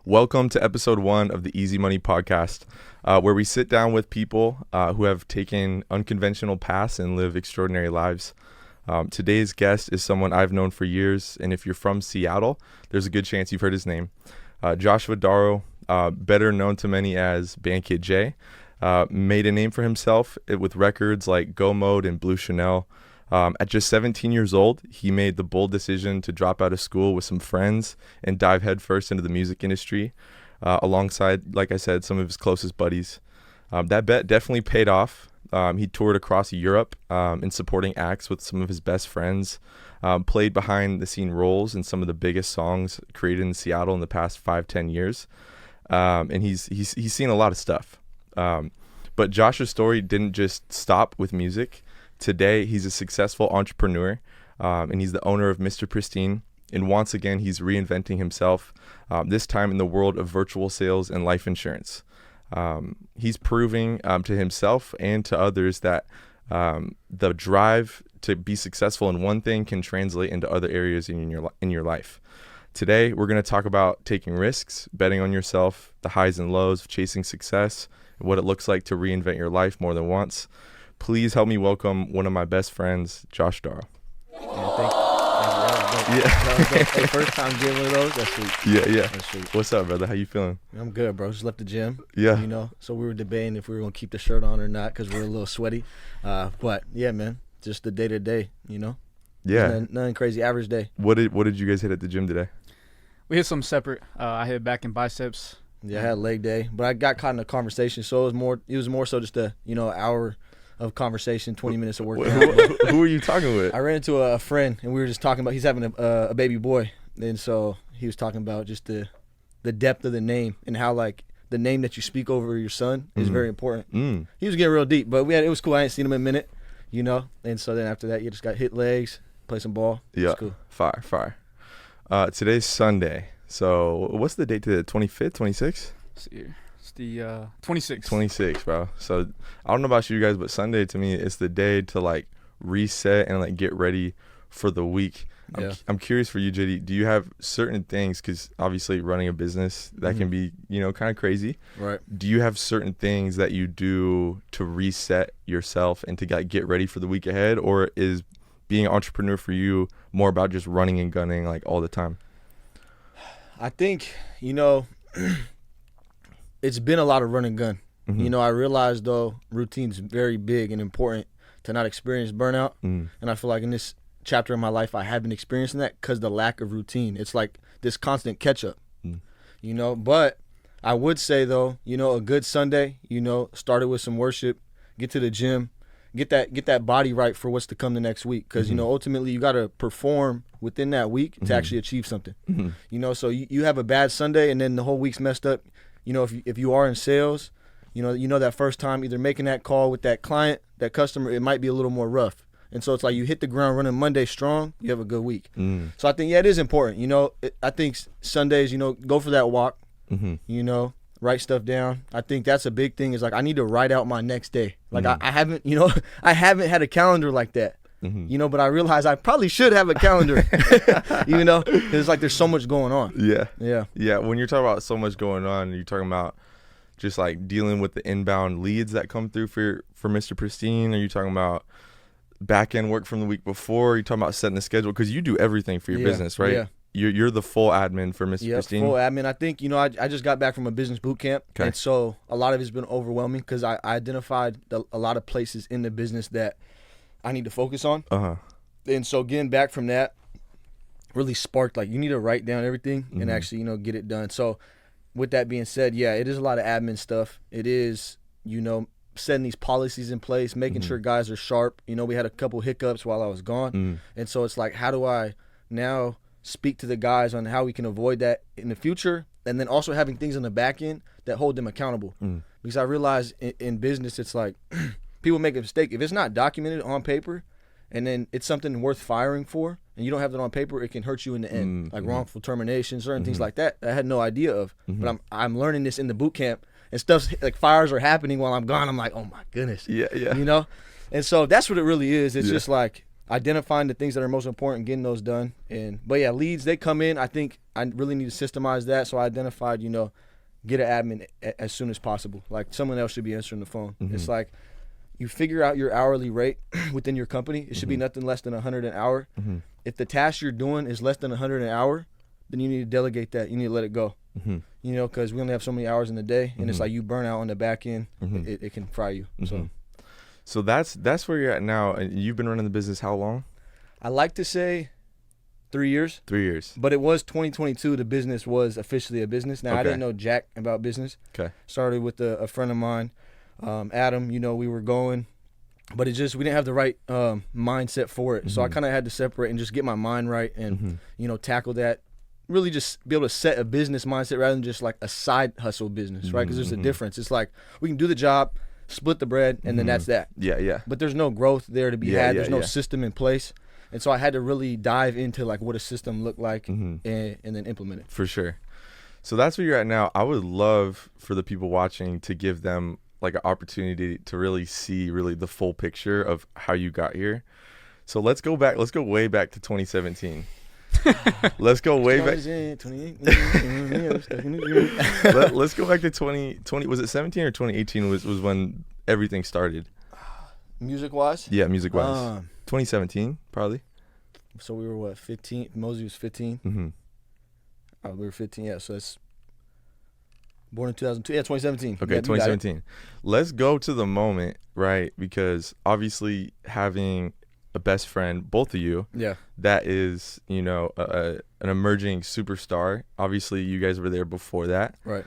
Welcome to episode 1 of the Easy Money Podcast, where we sit down with people who have taken unconventional paths and live extraordinary lives. Today's guest is someone I've known for years, and if you're from Seattle, there's a good chance you've heard his name. Joshua Darrow, better known to many as Band Kid J, made a name for himself with records like Go Mode and Blue Chanel. At just 17 years old, he made the bold decision to drop out of school with some friends and dive headfirst into the music industry, alongside, like I said, some of his closest buddies. That bet definitely paid off. He toured across Europe in supporting acts with some of his best friends, played behind the scene roles in some of the biggest songs created in Seattle in the past 5-10 years. And he's seen a lot of stuff. But Joshua's story didn't just stop with music. Today, he's a successful entrepreneur, and he's the owner of Mr. Pristine. And once again, he's reinventing himself, this time in the world of virtual sales and life insurance. He's proving to himself and to others that the drive to be successful in one thing can translate into other areas in your life. Today, we're going to talk about taking risks, betting on yourself, the highs and lows of chasing success, and what it looks like to reinvent your life more than once. Please help me welcome one of my best friends, Josh Darrow. Yeah, thank you. That was the first time getting one of those. That's sweet. Yeah. That's sweet. What's up, brother? How you feeling? I'm good, bro. Just left the gym. Yeah. So we were debating if we were going to keep the shirt on or not because we're a little sweaty. But, yeah, man, just the day-to-day, Yeah. Nothing crazy. Average day. What did you guys hit at the gym today? We hit some separate. I hit back and biceps. Yeah, I had leg day. But I got caught in a conversation, so it was more so just a, hour of conversation, 20 minutes of work. Who were you talking with? I ran into a friend, and we were just talking about he's having a baby boy. And so he was talking about just the depth of the name and how, like, the name that you speak over your son is very important. He was getting real deep, but it was cool. I hadn't seen him in a minute, And so then after that, you just got hit legs, play some ball. Yeah, cool. Fire. Today's Sunday. So what's the date today? 25th, 26th? Let's see here. It's the 26th. 26, bro. So I don't know about you guys, but Sunday to me it's the day to like reset and like get ready for the week. Yeah. I'm curious for you, JD. Do you have certain things, because obviously running a business that can be kind of crazy, Right? Do you have certain things that you do to reset yourself and to like get ready for the week ahead, or is being an entrepreneur for you more about just running and gunning like all the time? I think it's been a lot of run and gun. I realized, though, routine's very big and important to not experience burnout. And I feel like in this chapter of my life, I have been experiencing that because the lack of routine. It's like this constant catch-up, But I would say, though, a good Sunday, started with some worship, get to the gym, get that body right for what's to come the next week. Because, ultimately you got to perform within that week to actually achieve something. So you have a bad Sunday and then the whole week's messed up. If you are in sales, that first time either making that call with that client, that customer, it might be a little more rough. And so it's like you hit the ground running Monday strong, you have a good week. So I think, it is important. I think Sundays, go for that walk, write stuff down. I think that's a big thing is like I need to write out my next day. Like I haven't, I haven't had a calendar like that. But I realize I probably should have a calendar, it's like there's so much going on. Yeah. When you're talking about so much going on, you're talking about just like dealing with the inbound leads that come through for Mr. Pristine. Are you talking about back end work from the week before? Are you talking about setting the schedule? Because you do everything for your business, right? Yeah. You're the full admin for Mr. Pristine. Full admin. I think, I just got back from a business boot camp. Okay. And so a lot of it's been overwhelming because I identified a lot of places in the business that I need to focus on. And so getting back from that really sparked, like, you need to write down everything and actually, get it done. So with that being said, it is a lot of admin stuff. It is, setting these policies in place, making sure guys are sharp. We had a couple hiccups while I was gone. And so it's like, how do I now speak to the guys on how we can avoid that in the future? And then also having things on the back end that hold them accountable. Because I realize in business, it's like people make a mistake. If it's not documented on paper and then it's something worth firing for and you don't have that on paper, it can hurt you in the end. Like wrongful termination, certain things like that I had no idea of. But I'm learning this in the boot camp. And stuff like fires are happening while I'm gone. I'm like, oh my goodness. Yeah. And so that's what it really is. It's just like identifying the things that are most important, getting those done. But yeah, leads, they come in. I think I really need to systemize that. So I identified, get an admin as soon as possible. Like someone else should be answering the phone. It's like you figure out your hourly rate within your company. It should be nothing less than 100 an hour. If the task you're doing is less than 100 an hour, then you need to delegate that. You need to let it go. Because we only have so many hours in the day, and it's like you burn out on the back end. It can fry you. So that's where you're at now. And you've been running the business how long? I like to say 3 years. 3 years. But it was 2022. The business was officially a business. Now, I didn't know jack about business. Okay. Started with a friend of mine, Adam. We were going, but we didn't have the right mindset for it. So I kind of had to separate and just get my mind right and, tackle that. Really just be able to set a business mindset rather than just like a side hustle business, right? Because there's a difference. It's like we can do the job, split the bread, and then that's that. Yeah. But there's no growth there to be had. There's no system in place. And so I had to really dive into like what a system looked like and then implement it. For sure. So that's where you're at now. I would love for the people watching to give them like an opportunity to really see really the full picture of how you got here. So let's go way back to 2017. Let's go way back. Let's go back to 2020. Was it 17 or 2018 was when everything started? Music-wise? Yeah, music-wise. 2017, probably. So we were, what, 15? Mosey was 15? We were 15, yeah. So that's born in 2002. Yeah, 2017. Okay, yeah, 2017. Let's go to the moment, right? Because obviously having a best friend, both of you, that is, an emerging superstar. Obviously, you guys were there before that. Right.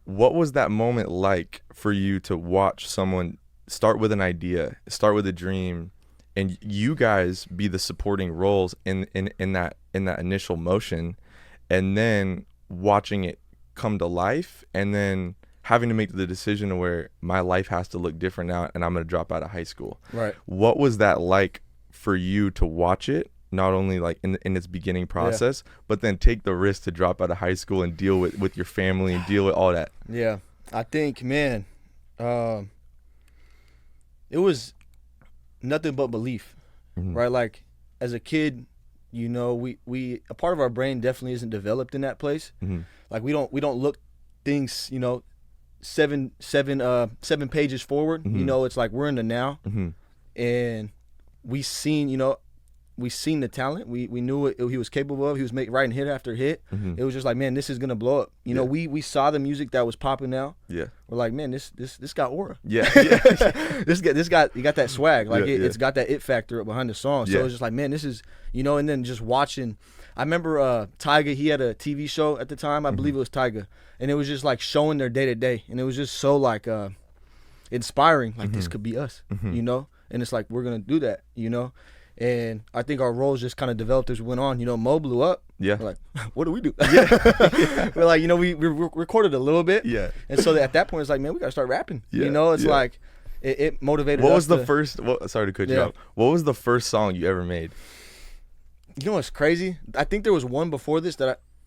What was that moment like for you to watch someone start with an idea, start with a dream, and you guys be the supporting roles in that initial motion, and then watching it come to life, and then having to make the decision where my life has to look different now and I'm going to drop out of high school. Right. What was that like for you to watch it, not only like in its beginning process, but then take the risk to drop out of high school and deal with your family and deal with all that? Yeah. I think, man, it was nothing but belief, right? Like as a kid, we a part of our brain definitely isn't developed in that place. Like we don't look things, seven pages forward. It's like we're in the now, and we seen the talent. We knew what he was capable of. He was writing hit after hit. It was just like, man, this is gonna blow up. We saw the music that was popping now. Yeah, we're like, man, this got aura. Yeah. this got you got that swag. Like it's got that it factor behind the song. So it's just like, man, this is and then just watching. I remember Tyga. He had a TV show at the time. I believe it was Tyga, and it was just like showing their day to day, and it was just so like inspiring. Like this could be us, and it's like we're gonna do that, And I think our roles just kind of developed as we went on. Mo blew up. Yeah. We're like, what do we do? We're like, we recorded a little bit. Yeah. And so at that point, it's like, man, we got to start rapping. Yeah. It's like, it motivated us. What was the first, sorry to cut you off. What was the first song you ever made? What's crazy? I think there was one before this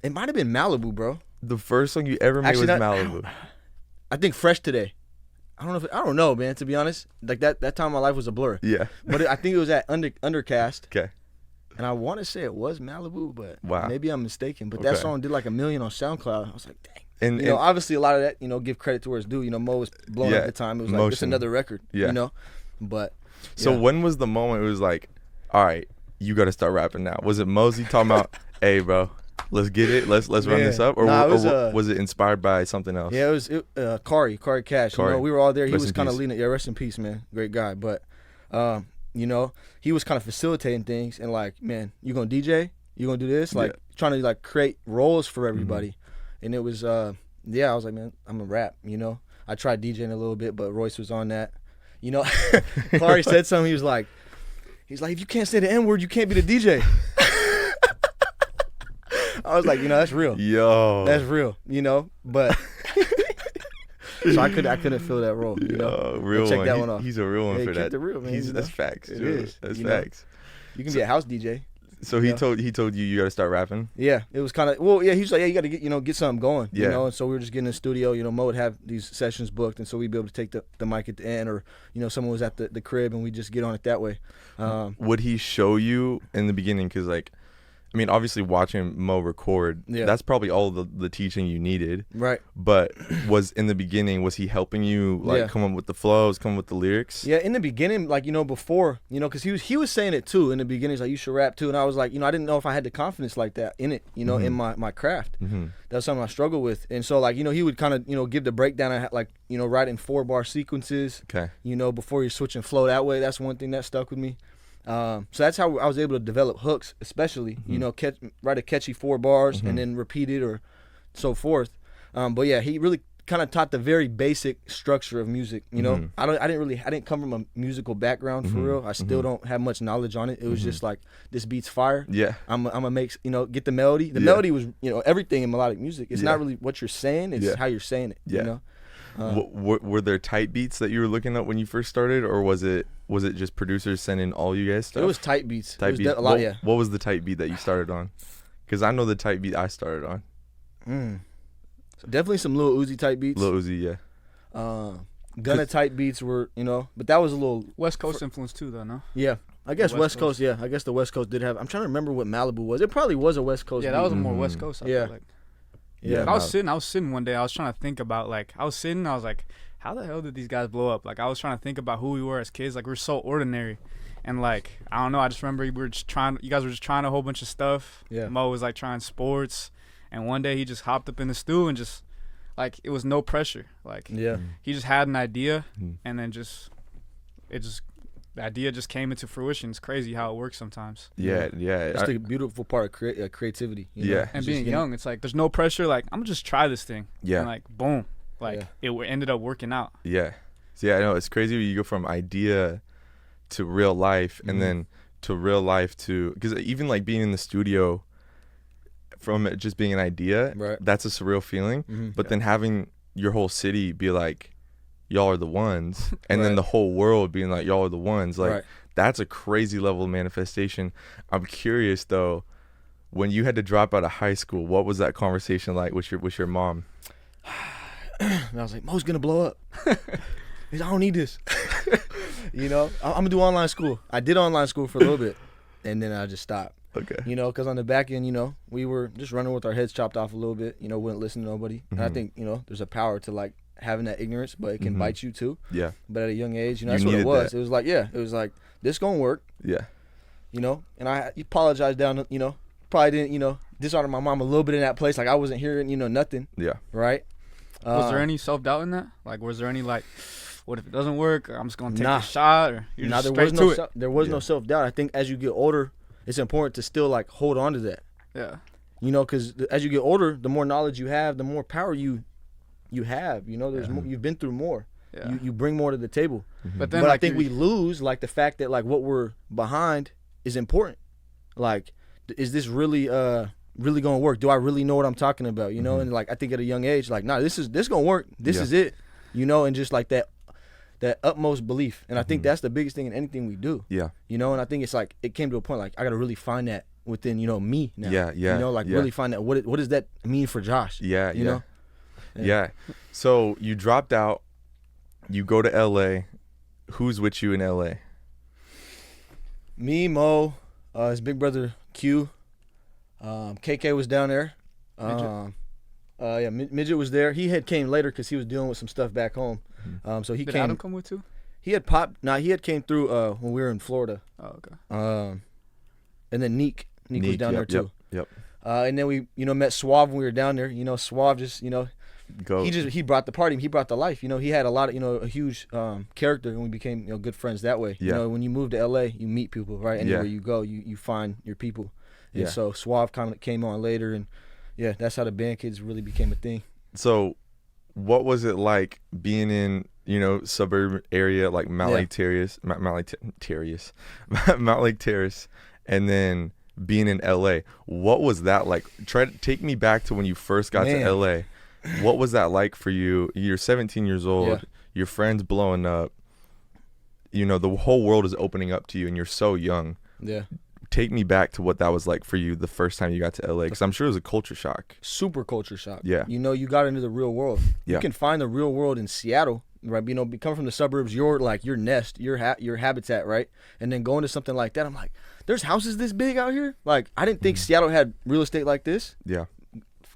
it might have been Malibu, bro. The first song you ever made was Malibu. I think Fresh Today. I don't know, man, to be honest. Like that time of my life was a blur. Yeah. But I think it was at Undercast. Okay. And I want to say it was Malibu, but maybe I'm mistaken. But that song did like 1 million on SoundCloud. I was like, dang. And obviously a lot of that, give credit to where it's due. Mo was blowing up at the time. It was like, it's another record, But So when was the moment it was like, all right, you got to start rapping now? Was it Mosey talking about, hey, bro, let's get it, let's run this up? Or, was it inspired by something else? Yeah, it was Kari Cash. We were all there. He was kind of leading it. Yeah, rest in peace, man. Great guy. But, he was kind of facilitating things and like, man, you going to DJ? You going to do this? Like trying to like create roles for everybody. And it was, I was like, man, I'm going to rap, I tried DJing a little bit, but Royce was on that. Kari said something. He's like, if you can't say the N-word, you can't be the DJ. I was like, that's real. Yo. That's real, but so I couldn't fill that role, real check one. That one off. He's a real one for that. The real, man, that's facts. It is. That's facts. You can be a house DJ. So he told you got to start rapping? Yeah, it was kind of, well, yeah, he's like, yeah, you got to get something going, Yeah. you know, and so we were just getting in the studio, Mo would have these sessions booked, and so we'd be able to take the mic at the end, or, someone was at the crib, and we just get on it that way. Would he show you in the beginning? Because, obviously watching Mo record, that's probably all the teaching you needed. Right. But was he helping you, come up with the flows, come up with the lyrics? Yeah, in the beginning, before, because he was saying it too in the beginning. He's like, you should rap too. And I was like, I didn't know if I had the confidence like that in it, in my craft. Mm-hmm. That was something I struggled with. And so, he would kind of, give the breakdown, writing 4-bar sequences, Okay. Before you're switching flow that way. That's one thing that stuck with me. So that's how I was able to develop hooks, especially, write a catchy 4 bars and then repeat it or so forth. But yeah, he really kind of taught the very basic structure of music. I didn't come from a musical background for real. I still don't have much knowledge on it. It was just like, this beat's fire. Yeah. I'm gonna make, get the melody. The melody was, everything in melodic music. It's not really what you're saying, it's how you're saying it, Were there tight beats that you were looking at when you first started, or was it just producers sending all you guys stuff? It was tight beats. Tight beats. A lot, yeah. What was the tight beat that you started on? Because I know the tight beat I started on. So definitely some Lil Uzi type beats. Lil Uzi, yeah. Gunna type beats were, but that was a little West Coast influence too, though, no? Yeah, I guess West Coast. Yeah, I guess the West Coast did have. I'm trying to remember what Malibu was. It probably was a West Coast. Yeah, beat. that was more West Coast. I feel like. Yeah. I was sitting one day. I was trying to think about I was like, how the hell did these guys blow up? I was trying to think about who we were as kids. We were so ordinary, and I don't know. I just remember you guys were just trying a whole bunch of stuff. Yeah. Mo was trying sports, and one day he just hopped up in the stew and just it was no pressure. He just had an idea, and then the idea just came into fruition. It's crazy how it works sometimes. Yeah. That's the beautiful part of creativity. And being young, it's there's no pressure. I'm gonna just try this thing. Yeah. And boom, it ended up working out. Yeah. So yeah, I know it's crazy when you go from idea to real life, and then to real life because even being in the studio, from it just being an idea, right. That's a surreal feeling. But then having your whole city be y'all are the ones, and then the whole world being y'all are the ones, that's a crazy level of manifestation. I'm curious though, when you had to drop out of high school, what was that conversation like with your mom? And I was like, Mo's gonna blow up. He's like, I don't need this. I'm gonna do online school. I did online school for a little bit, and then I just stopped. Okay. Because on the back end, we were just running with our heads chopped off a little bit. Wouldn't listen to nobody. And I think there's a power to having that ignorance, but it can bite you too. Yeah. But at a young age, that's what it was. That. It was this gonna work. Yeah. And I apologized down. Probably didn't dishonor my mom a little bit in that place. I wasn't hearing nothing. Yeah. Right. Was there any self-doubt in that? Was there any what if it doesn't work? Or I'm just gonna take a shot, or you're just straight to it? There was no self-doubt. I think as you get older, it's important to still hold on to that. Yeah. Because as you get older, the more knowledge you have, the more power you have. There's more, you've been through more. Yeah. You bring more to the table. But then I think we lose the fact that what we're behind is important. Is this really gonna work? Do I really know what I'm talking about? And I think at a young age, nah, this gonna work. This is it. And just that utmost belief. And I think that's the biggest thing in anything we do. Yeah. And I think it's it came to a point I gotta really find that within, me now. Yeah. Really find that what does that mean for Josh? Yeah. You know? Yeah. So you dropped out, you go to LA. Who's with you in LA? Me, Mo, his big brother Q, KK was down there. Midget was there. He had came later because he was dealing with some stuff back home. So he Did came. Adam come with too? He had popped. He had came through when we were in Florida. Oh, okay. And then Neek was down there too. Yep. And then we met Suave when we were down there. Suave just he brought the party. He brought the life. He had a lot of a huge character, and we became good friends that way. Yeah. When you move to LA, you meet people, right? Anywhere you go, you find your people. And so Suave kind of came on later, and that's how the band kids really became a thing. So, what was it like being in suburban area like Mount Lake Terrace, and then being in LA? What was that like? Take me back to when you first got to LA. What was that like for you? You're 17 years old. Your friends blowing up. The whole world is opening up to you, and you're so young. Yeah. take me back to what that was like for you the first time you got to LA, because I'm sure it was a culture shock. Super culture shock. Yeah. You know, you got into the real world. Yeah. You can find the real world in Seattle, right? You know, come from the suburbs, your nest, your habitat, right? And then going to something like that, I'm like, there's houses this big out here? Like, I didn't think Seattle had real estate like this. Yeah.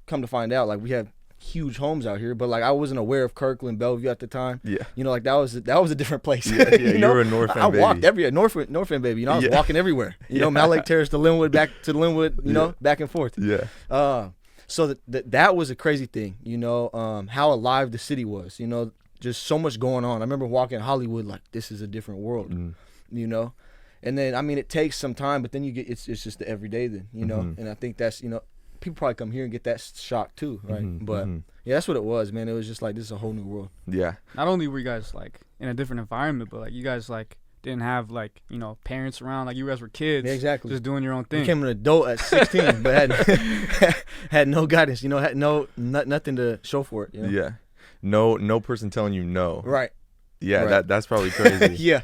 Come to find out, like, we have huge homes out here, but like I wasn't aware of Kirkland, Bellevue at the time. Yeah. You know, like that was a different place. Yeah, you know? were a North End I baby. walked everywhere, North End baby. You know, I was walking everywhere. You know, Mal Lake Terrace to Linwood, back to Linwood, you know, back and forth. Yeah. So that was a crazy thing, you know, how alive the city was, you know, just so much going on. I remember walking Hollywood like this is a different world, you know. And then I mean it takes some time, but then you get it's just the everyday then, you know. And I think that's, you know, people probably come here and get that shock too, right? But yeah, that's what it was, man. It was just like this is a whole new world. Yeah. Not only were you guys like in a different environment, but like you guys like didn't have like, you know, parents around. Like you guys were kids, Yeah, exactly. just doing your own thing. Became an adult at 16, but had no guidance, you know, had nothing to show for it. You know? Yeah. No person telling you no. Right. Yeah, Right. that's probably crazy. Yeah.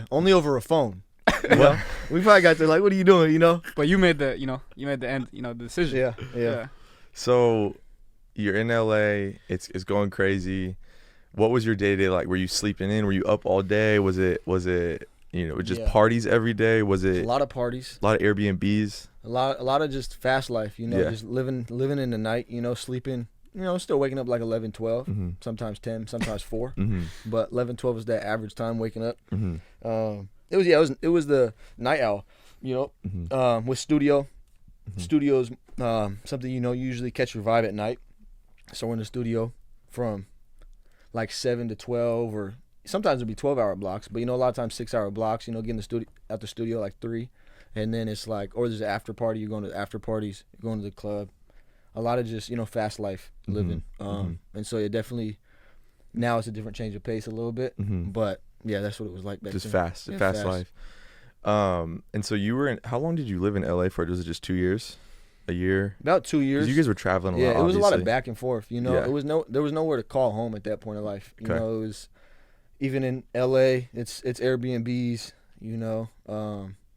Only over a phone. You know? We probably got there like, what are you doing? You know. But you made the end, you know, the decision. Yeah. So you're in LA, it's going crazy. What was your day-to-day like? Were you sleeping in? Were you up all day? Was it you know, just parties every day? Was it a lot of parties? A lot of Airbnbs? A lot of just fast life, you know, just living in the night, you know, sleeping, you know, still waking up like 11, 12, sometimes 10, sometimes 4. But 11, 12 was that average time waking up. It was the night owl, you know, with studios, something, you know, you usually catch your vibe at night. So we're in the studio from like 7 to 12, or sometimes it'll be 12-hour blocks, but you know, a lot of times 6-hour blocks, you know, getting out the studio like 3. And then it's like, or there's an after party, you're going to the after parties, you're going to the club. A lot of just, you know, fast life living. And so it definitely, now it's a different change of pace a little bit, but yeah, that's what it was like back then. Just fast life. And so you were in, how long did you live in LA for? Was it just 2 years? A year? About 2 years. 'Cause you guys were traveling a lot. Yeah, it was obviously. a lot of back and forth, you know. There was nowhere to call home at that point in life. You know, it was, even in LA, it's Airbnbs, you know,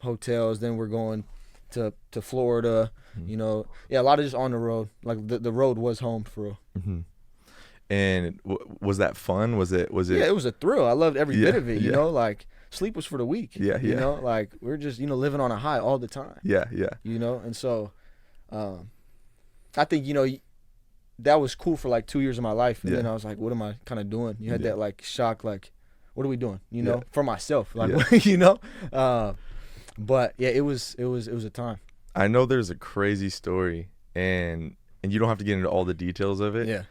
hotels. Then we're going to Florida, you know. Yeah, a lot of just on the road. Like the road was home for real. And was that fun? Was it? Yeah, it was a thrill. I loved every bit of it. You know, like sleep was for the weak. You know, like we're just, you know, living on a high all the time. Yeah. You know, and so, I think, you know, that was cool for like 2 years of my life, and then I was like, what am I kind of doing? You had that like shock, like, what are we doing? You know, for myself, like, you know. But yeah, it was a time. I know there's a crazy story, and you don't have to get into all the details of it. Yeah.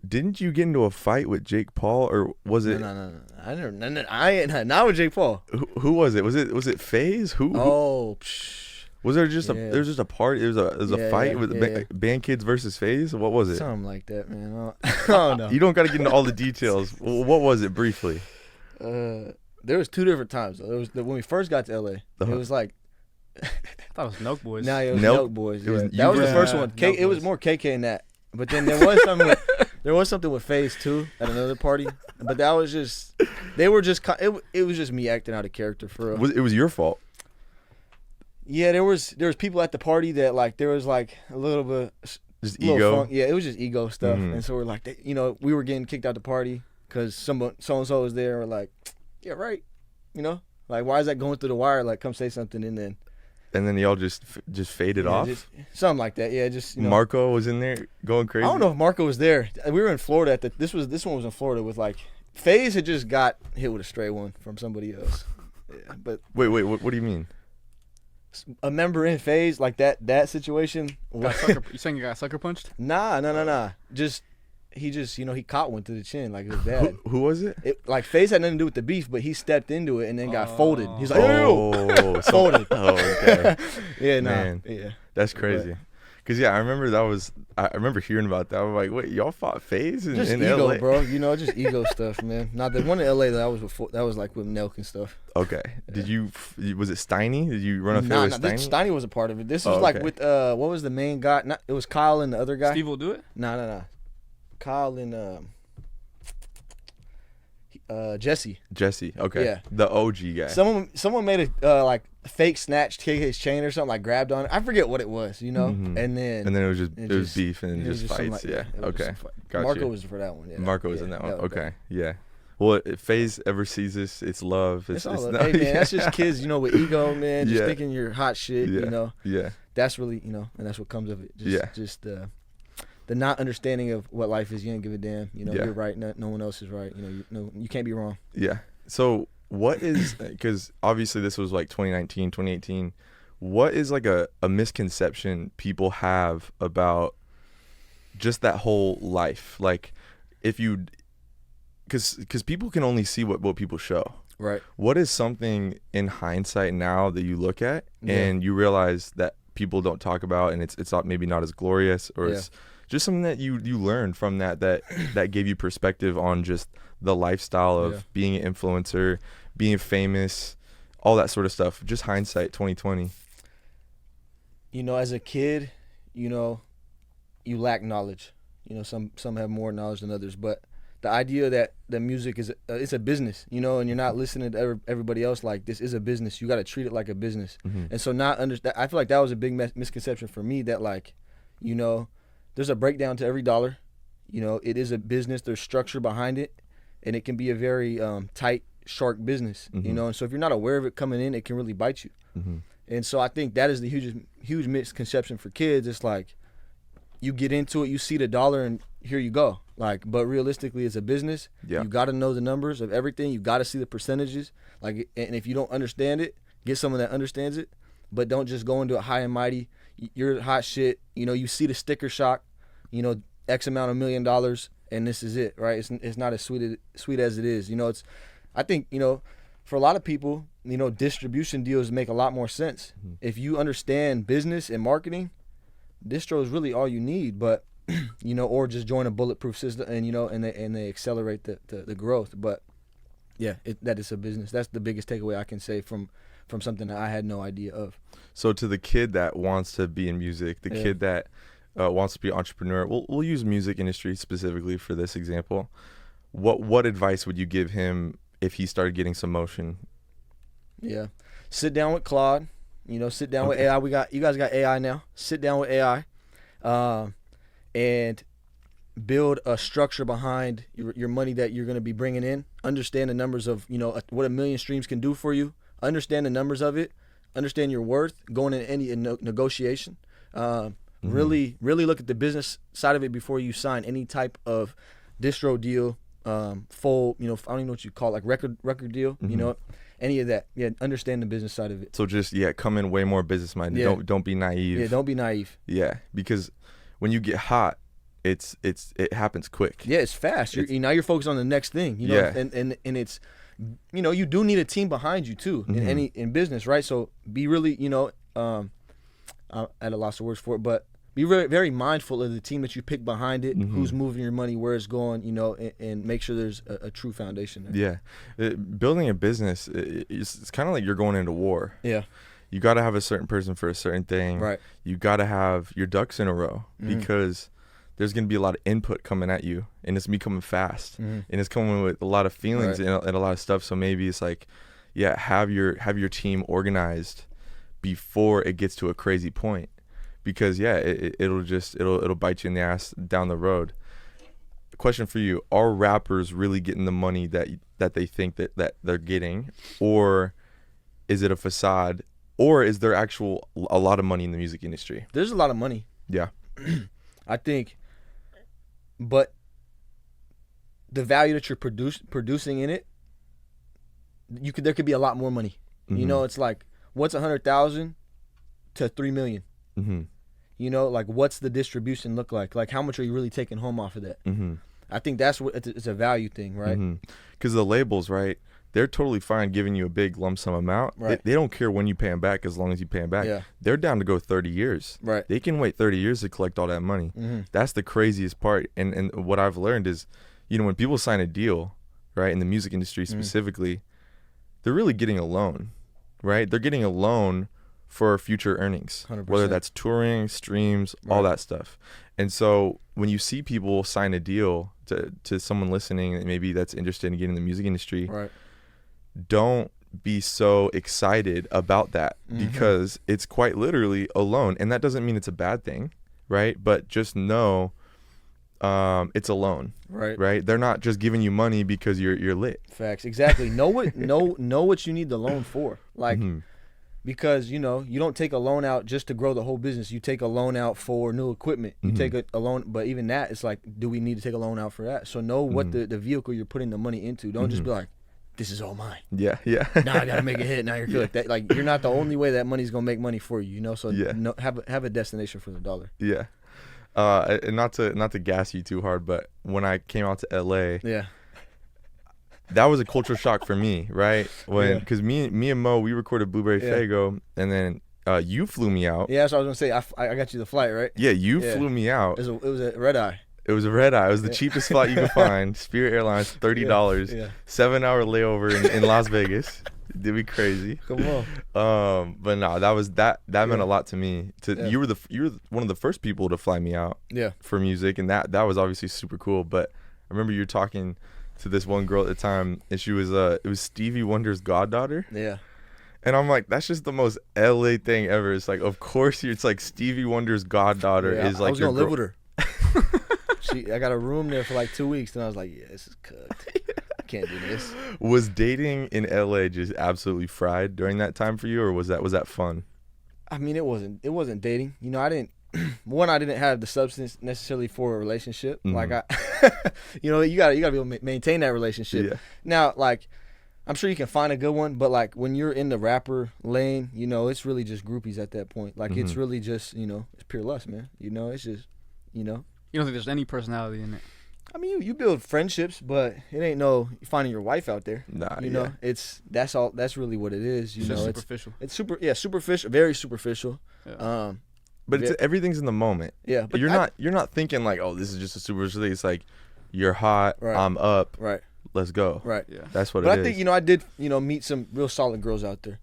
Didn't you get into a fight with Jake Paul, or was it? No. I ain't not with Jake Paul. Who was it? Was it FaZe? Who? Oh. Was there just there was just a party? There was a fight with Band Kids versus FaZe? What was it? Something like that, man. I don't know. You don't got to get into all the details. What was it briefly? There was 2 different times. There was when we first got to LA. It was like, I thought it was Nelk Boys. Nah, it was Nelk Boys. Yeah. Was, that was the first one. It was more KK than that. But then there was something with FaZe too at another party. But that was just, they were just, it was just me acting out of character for real. It was your fault. Yeah, there was people at the party that like, there was like a little bit, just ego. Funk. Yeah, it was just ego stuff. And so we're like, you know, we were getting kicked out the party because so and so was there. We're like, yeah, right. You know, like, why is that going through the wire? Like, come say something, and then y'all just faded off. Something like that. Yeah, just, you know. Marco was in there going crazy. I don't know if Marco was there. We were in Florida this one was in Florida with like, FaZe had just got hit with a stray one from somebody else. Yeah, but wait, what do you mean? A member in FaZe, like that situation. You saying you got sucker punched? Nah. He just, you know, he caught one to the chin, like it was bad. Who was it? Like, FaZe had nothing to do with the beef, but he stepped into it and then got folded. He's like, folded. Oh, okay. Yeah, man. Yeah. That's crazy. Because, I remember I remember hearing about that. I was like, wait, y'all fought FaZe in ego, LA? bro. You know, just ego stuff, man. Not the one in LA that was like with Nelk and stuff. Okay. Yeah. Was it Steiny? Did you run a field with Steiny? Steiny was a part of it. This was like with, what was the main guy? It was Kyle and the other guy. Steve will do it? No. Kyle and Jesse. Jesse, okay. Yeah. The OG guy. Someone made a fake snatched his chain or something, like grabbed on it. I forget what it was, you know. Mhm. And then it was just beef and it was just something fights. like- Yeah. it was Okay. Got Marco you. was for that one. Yeah, Marco was yeah, in that one. was Okay. Yeah. Well, if FaZe ever sees this, it's love. It's all it's love. not, Hey man, yeah. that's just kids, you know, with ego, man. Just Yeah. thinking you're hot shit, Yeah. you know. Yeah. That's really, you know, and that's what comes of it. Just, Yeah. Just the not understanding of what life is. You don't give a damn. You know, Yeah. you're right. No one else is right. You know, you can't be wrong. Yeah. So what is, because obviously this was like 2019, 2018. What is like a misconception people have about just that whole life? Like if you, because people can only see what people show. Right. What is something in hindsight now that you look at and you realize that people don't talk about, and it's not, maybe not as glorious, or it's just something that you learned from that gave you perspective on just the lifestyle of being an influencer, being famous, all that sort of stuff. Just hindsight 2020. You know, as a kid, you know, you lack knowledge. You know, some have more knowledge than others, but the idea that the music is it's a business, you know, and you're not listening to everybody else, like, this is a business. You got to treat it like a business. And so I feel like that was a big misconception for me, that, like, you know, there's a breakdown to every dollar. You know, it is a business. There's structure behind it, and it can be a very tight shark business, you know. And so if you're not aware of it coming in, it can really bite you. And so I think that is the huge misconception for kids. It's like, you get into it, you see the dollar, and here you go. Like, but realistically, it's a business. Yeah. You got to know the numbers of everything. You got to see the percentages. Like, and if you don't understand it, get someone that understands it. But don't just go into it high and mighty. You're hot shit. You know, you see the sticker shock, you know, X amount of $1 million, and this is it, right? It's not as sweet as it is. You know, I think, you know, for a lot of people, you know, distribution deals make a lot more sense. If you understand business and marketing, distro is really all you need. But you know, or just join a bulletproof system, and you know, and they accelerate the growth. But yeah, that is a business. That's the biggest takeaway I can say from something that I had no idea of. So to the kid that wants to be in music, the kid that wants to be an entrepreneur, we'll use music industry specifically for this example. What advice would you give him if he started getting some motion? Yeah, sit down with Claude. You know, sit down with AI. You guys got AI now. Sit down with AI, and build a structure behind your money that you're going to be bringing in. Understand the numbers of, you know, what 1 million streams can do for you. Understand the numbers of it. Understand your worth going into any negotiation. Really look at the business side of it before you sign any type of distro deal, full, you know, I don't even know what you call it, like record deal, you know, any of that. Yeah, understand the business side of it. So just come in way more business minded. Yeah. Don't be naive. Yeah, don't be naive. Yeah, because when you get hot, it happens quick. Yeah, it's fast. Now you're focused on the next thing, you know, and it's, you know, you do need a team behind you too in business, right? So be really, you know, I'm at a loss of words for it, but be very, very mindful of the team that you pick behind it, who's moving your money, where it's going, you know, and make sure there's a true foundation there. Yeah, building a business, it's kind of like you're going into war. Yeah. You got to have a certain person for a certain thing. Right. You got to have your ducks in a row because there's going to be a lot of input coming at you, and it's coming fast, and it's coming with a lot of feelings and a lot of stuff. So maybe it's like, have your team organized before it gets to a crazy point, because it'll bite you in the ass down the road. Question for you: are rappers really getting the money that they think that they're getting, or is it a facade, or is there a lot of money in the music industry? There's a lot of money. Yeah. I think, but the value that you're producing in it, there could be a lot more money. You know, it's like, what's 100,000 to 3 million? You know, like, what's the distribution look like? Like, how much are you really taking home off of that? I think that's what it's a value thing, right? Because the labels, right? They're totally fine giving you a big lump sum amount. Right. They don't care when you pay them back, as long as you pay them back. Yeah. They're down to go 30 years. Right. They can wait 30 years to collect all that money. That's the craziest part. And what I've learned is, you know, when people sign a deal, right, in the music industry specifically, they're really getting a loan, right? They're getting a loan for future earnings, 100%. Whether that's touring, streams, all that stuff. And so when you see people sign a deal to someone listening, maybe that's interested in getting in the music industry, don't be so excited about that because it's quite literally a loan, and that doesn't mean it's a bad thing, right? But just know it's a loan, right? They're not just giving you money because you're lit. Facts. Exactly. Know what you need the loan for, like. Because, you know, you don't take a loan out just to grow the whole business. You take a loan out for new equipment. You take a loan, but even that, it's like, do we need to take a loan out for that? So know what the vehicle you're putting the money into. Don't just be like, this is all mine. Yeah. Now I got to make a hit. Now you're good. That, like, you're not the only way that money's going to make money for you, you know? So have a destination for the dollar. Yeah. And not to gas you too hard, but when I came out to LA, that was a culture shock for me, right? Because me and Mo, we recorded Blueberry Faygo, and then you flew me out. Yeah, that's what I was gonna say. I got you the flight, right? Yeah, you flew me out. It was a red eye. It was a red eye. It was the cheapest flight you could find. Spirit Airlines, $30. Yeah. 7-hour layover in Las Vegas. Did be crazy. Come on. But no, that meant a lot to me. You were one of the first people to fly me out. Yeah. For music, and that was obviously super cool. But I remember you were talking to this one girl at the time, and she was it was Stevie Wonder's goddaughter. Yeah. And I'm like, that's just the most LA thing ever. It's like, of course, it's like Stevie Wonder's goddaughter is like. I was gonna live with her. I got a room there for like 2 weeks, and I was like, yeah, this is cooked. I can't do this. Was dating in LA just absolutely fried during that time for you, or was that fun? I mean, it wasn't dating. You know, I didn't have the substance necessarily for a relationship. Like you know, you gotta be able to maintain that relationship. Yeah. Now, like, I'm sure you can find a good one, but like when you're in the rapper lane, you know, it's really just groupies at that point. Like it's really just, you know, it's pure lust, man. You know, it's just, you know. You don't think there's any personality in it? I mean, you build friendships, but it ain't no finding your wife out there. Nah, you know, that's really what it is. You know, superficial. It's superficial, very superficial. Yeah. But everything's in the moment. Yeah, but you're not thinking like, oh, this is just a superficial thing. It's like, you're hot, I'm up, right? Let's go. Right. Yeah. That's what but it is. I think, you know, I did, you know, meet some real solid girls out there.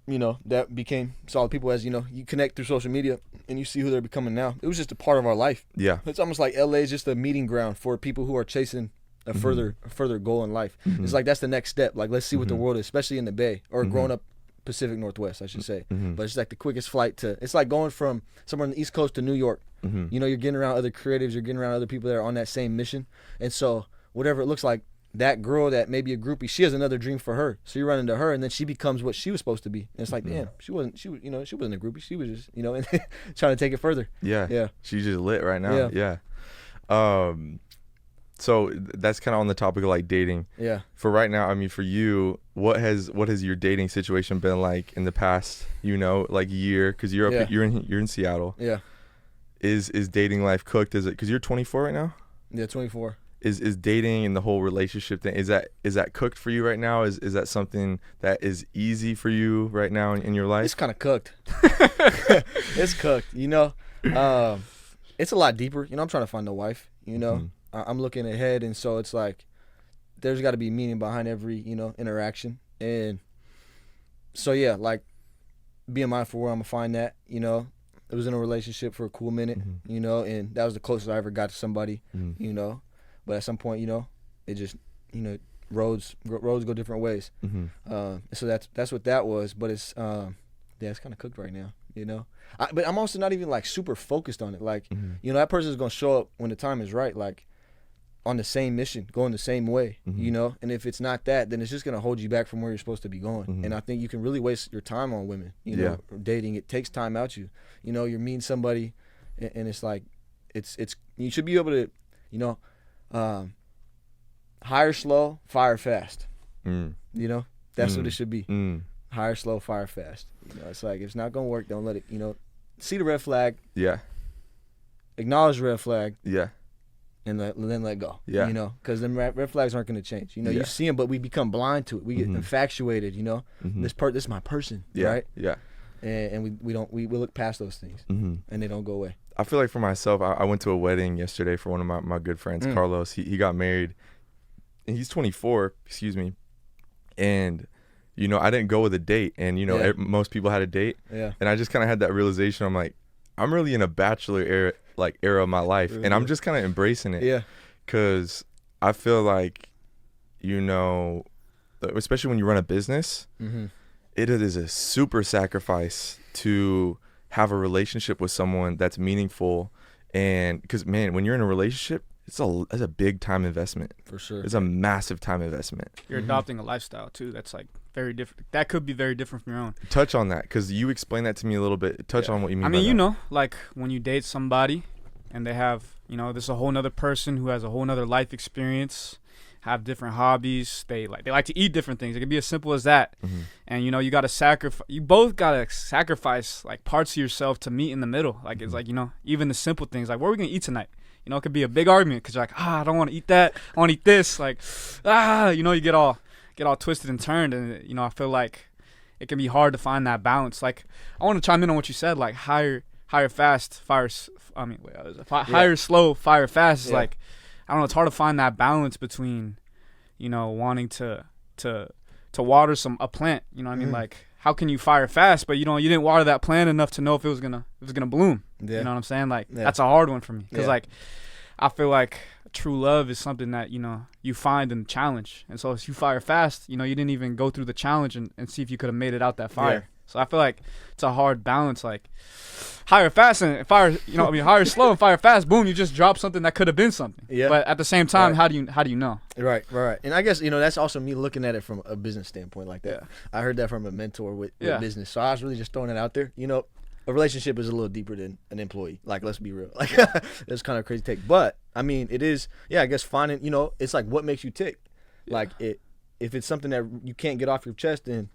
You know, that became solid people as, you know, you connect through social media and you see who they're becoming now. It was just a part of our life. Yeah. It's almost like LA is just a meeting ground for people who are chasing a further goal in life. It's like that's the next step. Like, let's see what the world is, especially in the Bay or growing up Pacific Northwest, I should say. But it's like the quickest flight it's like going from somewhere on the East Coast to New York. You know, you're getting around other creatives, you're getting around other people that are on that same mission. And so whatever it looks like, that girl that may be a groupie, she has another dream for her. So you run into her, and then she becomes what she was supposed to be. And it's like, damn, she wasn't a groupie. She was just, you know, trying to take it further. Yeah. She's just lit right now. Yeah. So that's kind of on the topic of like dating. Yeah. For right now, I mean, for you, what has your dating situation been like in the past, you know, like year? Because you're in Seattle. Yeah. Is dating life cooked? Is it because you're 24 right now? Yeah, 24. Is dating and the whole relationship thing, is that cooked for you right now? Is that something that is easy for you right now in your life? It's kind of cooked. It's cooked, you know. It's a lot deeper. You know, I'm trying to find a wife, you know. I'm looking ahead, and so it's like there's got to be meaning behind every, you know, interaction. And so, yeah, like being mindful where I'm going to find that, you know. I was in a relationship for a cool minute, you know, and that was the closest I ever got to somebody, you know. But at some point, you know, it just, you know, roads go different ways. So that's what that was. But it's it's kind of cooked right now, you know. But I'm also not even like super focused on it. Like, you know, that person is gonna show up when the time is right. Like, on the same mission, going the same way, you know. And if it's not that, then it's just gonna hold you back from where you're supposed to be going. And I think you can really waste your time on women. You know, dating, it takes time out you. You know, you're meeting somebody, and it's like, it's you should be able to, you know. Hire slow, fire fast. You know, that's what it should be. Hire slow, fire fast. You know, it's like, if it's not gonna work, don't let it. You know, see the red flag. Yeah. Acknowledge the red flag. Yeah. And then let go. Yeah. You know, because them red flags aren't gonna change. You know, you see them, but we become blind to it. We get infatuated. You know, this is my person. Right. Yeah. And we look past those things, and they don't go away. I feel like for myself, I went to a wedding yesterday for one of my good friends, Carlos. He got married, and he's 24, and, you know, I didn't go with a date, and, you know, most people had a date, and I just kind of had that realization. I'm like, I'm really in a bachelor era of my life, and I'm just kind of embracing it, because I feel like, you know, especially when you run a business, it is a super sacrifice to have a relationship with someone that's meaningful. And because, man, when you're in a relationship, it's a big time investment. For sure. It's a massive time investment. You're adopting a lifestyle too. That's like very different. That could be very different from your own. Touch on that, because you explained that to me a little bit. Touch on what you mean. I mean, by you that. know, like when you date somebody and they have, you know, there's a whole nother person who has a whole nother life experience, have different hobbies. They like to eat different things. It can be as simple as that. And, you know, you got to sacrifice. You both got to sacrifice like parts of yourself to meet in the middle. Like it's like, you know, even the simple things like, what are we going to eat tonight? You know, it could be a big argument because you're like, I don't want to eat that. I want to eat this. Like, you know, you get all twisted and turned. And, you know, I feel like it can be hard to find that balance. Like, I want to chime in on what you said, like hire fast, hire slow, fire fast. It's like, I don't know, it's hard to find that balance between, you know, wanting to water a plant. You know what I mean? Like, how can you fire fast, but you didn't water that plant enough to know if it was gonna bloom. Yeah. You know what I'm saying? Like, that's a hard one for me because like, I feel like true love is something that, you know, you find in the challenge. And so if you fire fast, you know, you didn't even go through the challenge and see if you could have made it out that fire. Yeah. So I feel like it's a hard balance. Like, hire fast and fire, you know, I mean, hire slow and fire fast. Boom, you just drop something that could have been something. Yeah. But at the same time, how do you know? Right. And I guess, you know, that's also me looking at it from a business standpoint like that. Yeah. I heard that from a mentor with business. So I was really just throwing it out there. You know, a relationship is a little deeper than an employee. Like, let's be real. Like, that's kind of a crazy take. But, I mean, it is, I guess finding, you know, it's like what makes you tick. Yeah. Like, if it's something that you can't get off your chest, then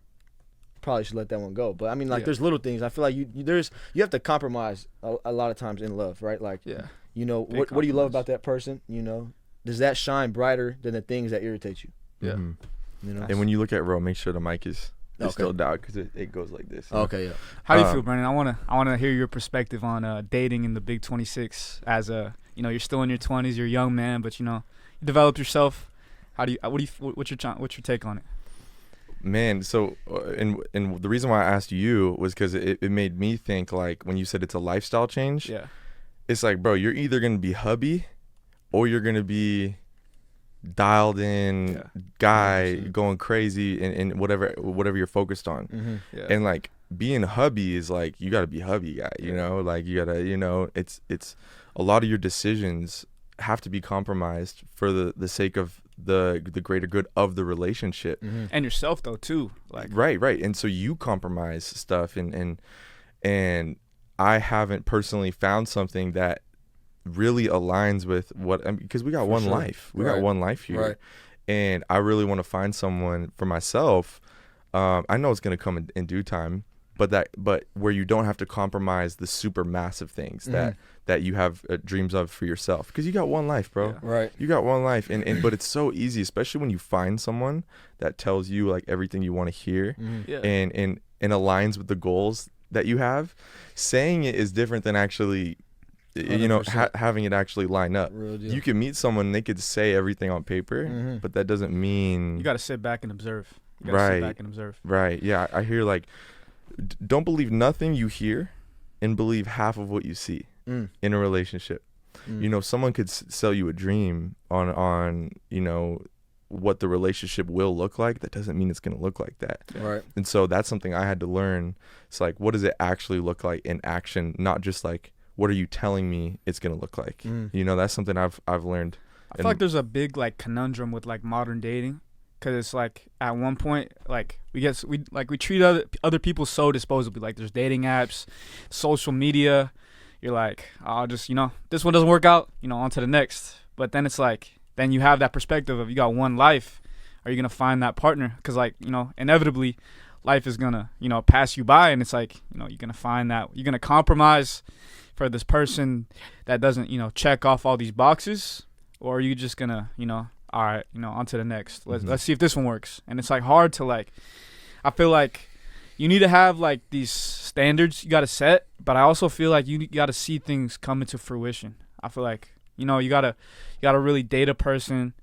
probably should let that one go. But I mean, like, there's little things. I feel like you have to compromise a lot of times in love, right? Like, you know, what do you love about that person? You know, does that shine brighter than the things that irritate you? Yeah. You know. And when you look at Ro, make sure the mic is still down because it goes like this. Okay. Yeah. How do you feel, Brennen? I wanna hear your perspective on dating in the Big 26. As a, you know, you're still in your 20s, you're a young man, but you know, you developed yourself. What's your take on it? Man, so and the reason why I asked you was because it made me think, like, when you said it's a lifestyle change. Yeah. It's like, bro, you're either gonna be hubby, or you're gonna be dialed in guy going crazy and whatever you're focused on. And like being hubby is like, you gotta be hubby guy. You know, like you gotta, you know, it's a lot of your decisions have to be compromised for the sake of the greater good of the relationship and yourself though too, like right. And so you compromise stuff, and I haven't personally found something that really aligns with what, I mean, because we got one life, got one life here, and I really want to find someone for myself. I know it's gonna come in due time, but where you don't have to compromise the super massive things that you have dreams of for yourself, because you got one life, bro. Right. You got one life, and but it's so easy, especially when you find someone that tells you like everything you want to hear, and aligns with the goals that you have. Saying it is different than actually, you know, having it actually line up. You can meet someone and they could say everything on paper, but that doesn't mean you got to sit back and observe. Sit back and observe. Right. Yeah, I hear like, don't believe nothing you hear, and believe half of what you see in a relationship. You know, someone could sell you a dream on you know, what the relationship will look like. That doesn't mean it's going to look like that. Right. And so that's something I had to learn. It's like, what does it actually look like in action? Not just like, what are you telling me it's going to look like? You know, that's something I've learned. I feel like there's a big like conundrum with like modern dating. Cause it's like at one point, like we treat other people so disposably. Like there's dating apps, social media. You're like, I'll just, you know, this one doesn't work out, you know, on to the next. But then it's like, then you have that perspective of you got one life. Are you gonna find that partner? Cause like, you know, inevitably, life is gonna, you know, pass you by, and it's like, you know, you're gonna find that you're gonna compromise for this person that doesn't, you know, check off all these boxes, or are you just gonna, you know, all right, you know, on to the next. Let's see if this one works. And it's like hard to like, I feel like you need to have like these standards you got to set, but I also feel like you got to see things come into fruition. I feel like, you know, you gotta really date a person,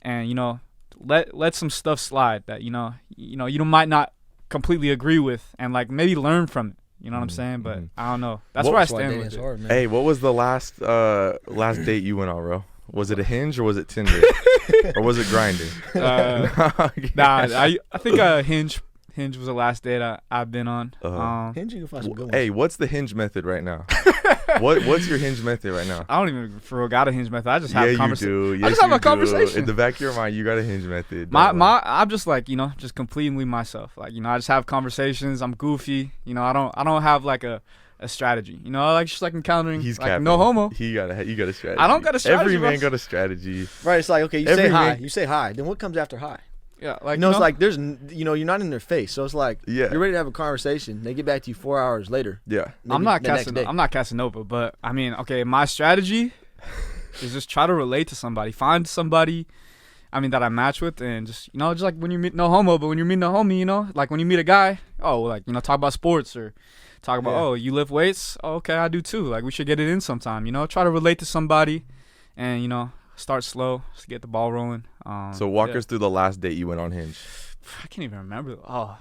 and, you know, let some stuff slide that, you might not completely agree with, and like maybe learn from it. You know what I'm saying? But I don't know. That's where I stand with it. Hard, man. Hey, what was the last date you went on, bro? Was it a Hinge or was it Tinder? Or was it Grindr? I think Hinge was the last date I've been on. Hinge, you can find some good ones. Hey, what's the Hinge method right now? What's your Hinge method right now? I don't even for real got a Hinge method. I just have conversation. I just have a conversation. In the back of your mind, you got a Hinge method. I'm just like, just completely myself. Like, I just have conversations. I'm goofy. I don't have like a strategy. Like just like encountering. He's like, capping. no homo. You got a strategy. I don't got a strategy. Every man got a strategy. Right. It's like, okay, you say hi. You say hi. Then what comes after hi? Yeah, like it's like there's you're not in their face, so it's like you're ready to have a conversation. They get back to you 4 hours later. Yeah, I'm not Casanova, but I mean, okay, my strategy is just try to relate to somebody, find somebody, that I match with, and just just like when you meet no homo, but when you're meeting a homie, like when you meet a guy, talk about sports or talk about you lift weights, okay, I do too. Like we should get it in sometime, try to relate to somebody, and start slow, just get the ball rolling. So walk us through the last date you went on Hinge. I can't even remember. Oh,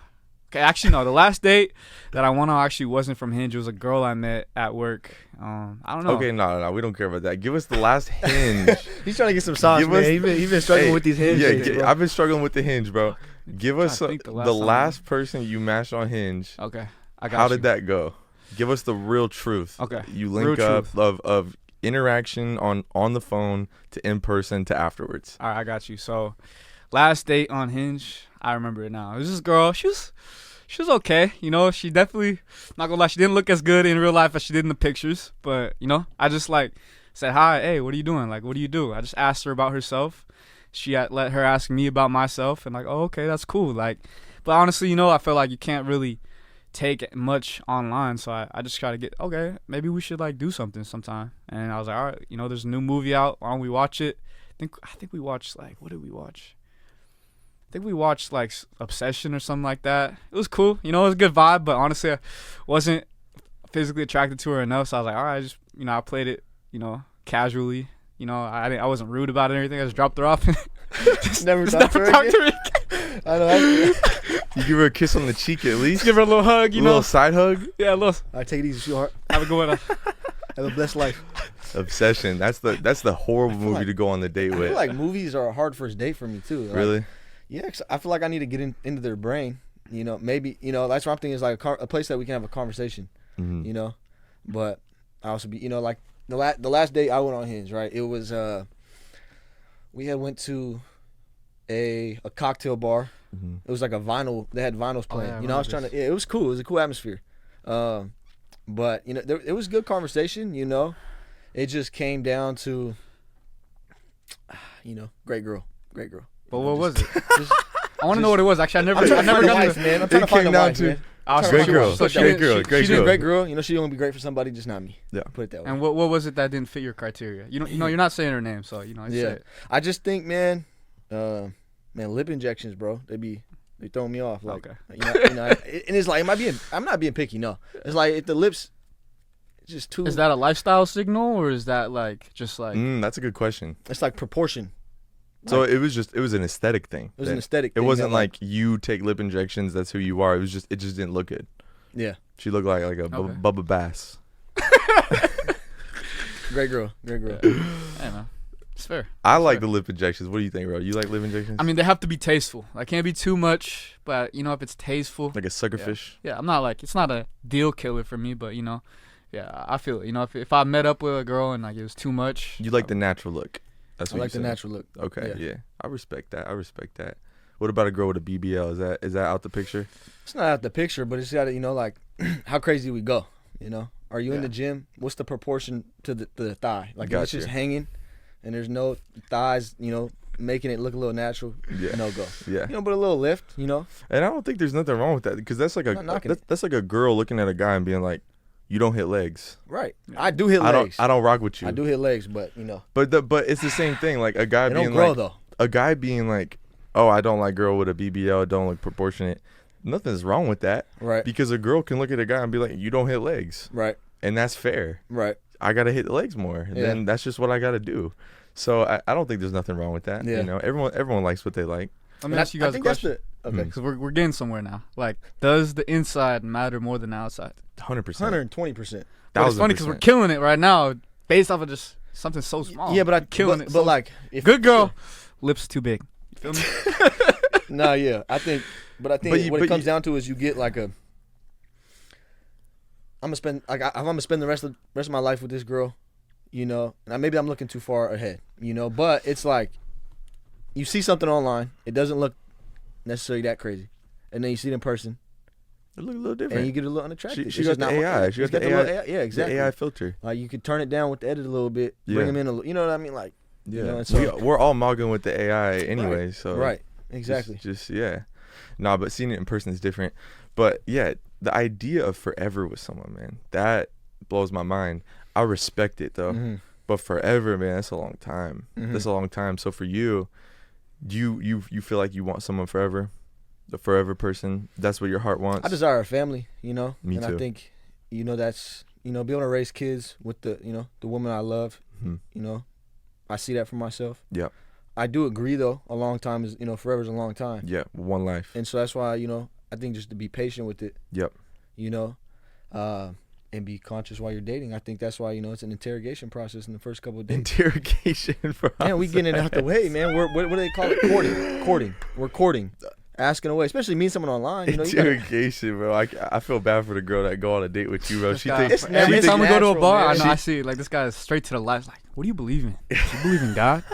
okay. Actually, no. The last date that I went on actually wasn't from Hinge. It was a girl I met at work. I don't know. Okay, no. We don't care about that. Give us the last Hinge. He's trying to get some sauce, man. He's been struggling with these Hinge dates, bro. I've been struggling with the Hinge, bro. Give us the last person you matched on Hinge. Okay, How did that go? Give us the real truth. Okay. You link up of interaction on the phone to in person to afterwards. All right, I got you. So last date on Hinge, I remember it now. It was this girl. She was okay. She definitely, not gonna lie, she didn't look as good in real life as she did in the pictures. But I just like said hi. Hey, what are you doing? Like, what do you do? I just asked her about herself. She let her ask me about myself, and like, oh, okay, that's cool. Like, but honestly, I feel like you can't really take much online, so I just try to get, okay, maybe we should like do something sometime. And I was like, all right, there's a new movie out, why don't we watch it? I think we watched, like, what did we watch? I think we watched like Obsession or something like that. It was cool, it was a good vibe, but honestly I wasn't physically attracted to her enough, so I was like, all right, just I played it casually, I wasn't rude about it or anything. I just dropped her off and just never talked to her again. I know. You give her a kiss on the cheek at least. Give her a little hug, a little side hug. Yeah, a little. All right, take it easy, sweetheart. Have a good one. Have a blessed life. Obsession. That's the horrible movie to go on the date with. I feel like movies are a hard first date for me too. Like, really? Yeah, 'cause I feel like I need to get into their brain. Maybe that's what I'm thinking is like a place that we can have a conversation. Mm-hmm. But I also be like the last date I went on Hinge, right? It was we had went to a cocktail bar. Mm-hmm. It was like a vinyl. They had vinyls playing. I was trying to. Yeah, it was cool. It was a cool atmosphere. But it was good conversation. It just came down to, great girl. But what was it? I want to know what it was. Actually, I never got wife, man. I'm trying to find a wife, man. Great girl. She's a great girl. She's gonna be great for somebody, just not me. Yeah. Put it that way. And what was it that didn't fit your criteria? You're not saying her name, so say it. I just think, man, lip injections, bro. They throwing me off. Like, okay. And it's like I'm not being picky. No, it's like if the lips, it's just too. Is that a lifestyle signal or is that like just like? That's a good question. It's like proportion. So it was an aesthetic thing. It was an aesthetic thing. It wasn't like you take lip injections, that's who you are. It just didn't look good. Yeah. She looked like a Bubba Bass. Great girl. Yeah, man. It's fair. I like the lip injections. What do you think, bro? You like lip injections? I mean, they have to be tasteful. Like, can't be too much, but if it's tasteful. Like a suckerfish? Yeah, I'm not like, it's not a deal killer for me, but yeah, I feel it. If I met up with a girl and like it was too much. You like the natural look. That's what I like the natural look. Okay, yeah. I respect that. What about a girl with a BBL? Is that out the picture? It's not out the picture, but it's got to, like, how crazy we go, Are you in the gym? What's the proportion to the thigh? Like, if it's just hanging and there's no thighs, making it look a little natural, no go. Yeah. But a little lift, And I don't think there's nothing wrong with that because that's like that's like a girl looking at a guy and being like, you don't hit legs. Right. I do hit legs. I don't rock with you. I do hit legs, but But it's the same thing. Like a guy being grow, like though. A guy being like, oh, I don't like girl with a BBL, don't look proportionate. Nothing's wrong with that. Right. Because a girl can look at a guy and be like, you don't hit legs. Right. And that's fair. Right. I gotta hit the legs more. Yeah. Then that's just what I gotta do. So I don't think there's nothing wrong with that. Yeah. Everyone likes what they like. Let me ask you guys a question. Okay. Because we're getting somewhere now. Like, does the inside matter more than the outside? 100%. 120%. But it's funny because we're killing it right now based off of just something so small. Yeah, but I killing it. But So like, if, good girl, lips too big. You feel me? Nah, yeah, I think what it comes down to is you get like a. I'm gonna spend the rest of my life with this girl, you know. And maybe I'm looking too far ahead, you know. But it's like, you see something online, it doesn't look necessarily that crazy, and then you see it in person, It look a little different. and you get a little unattractive. She got the AI. She got the AI. Yeah, exactly. The AI filter. Like you could turn it down with the edit a little bit, Yeah. bring them in you know what I mean? Like, Yeah, you know, and so, we're all mogging with the AI anyway. So right, exactly. Just yeah, nah. But seeing it in person is different. But yeah, the idea of forever with someone, man, that blows my mind. I respect it though, Mhm. but forever, man, that's a long time. Mhm. That's a long time. So for you, you feel like you want someone forever, the forever person. That's what your heart wants. I desire a family, you know, Me and too. I think, you know, that's, you know, being able to raise kids with the, you know, the woman I love, Mhm. you know, I see that for myself. Yep. I do agree though, a long time is, you know, forever is a long time, Yeah, one life. and so that's why, you know, I think just to be patient with it, Yep. you know, and be conscious while you're dating. I think that's why, you know, it's an interrogation process in the first couple of days. Interrogation process. Man, we getting it out the way, man. What do they call it? Courting. We're courting. Asking away, especially meeting someone online. You know, Interrogation, bro. I feel bad for the girl that go on a date with you, bro. This She guy- thinks every it's time we go to a natural, bar, man. I know I see it. Like this guy is straight to the life. Like, what do you believe in? Do you believe in God?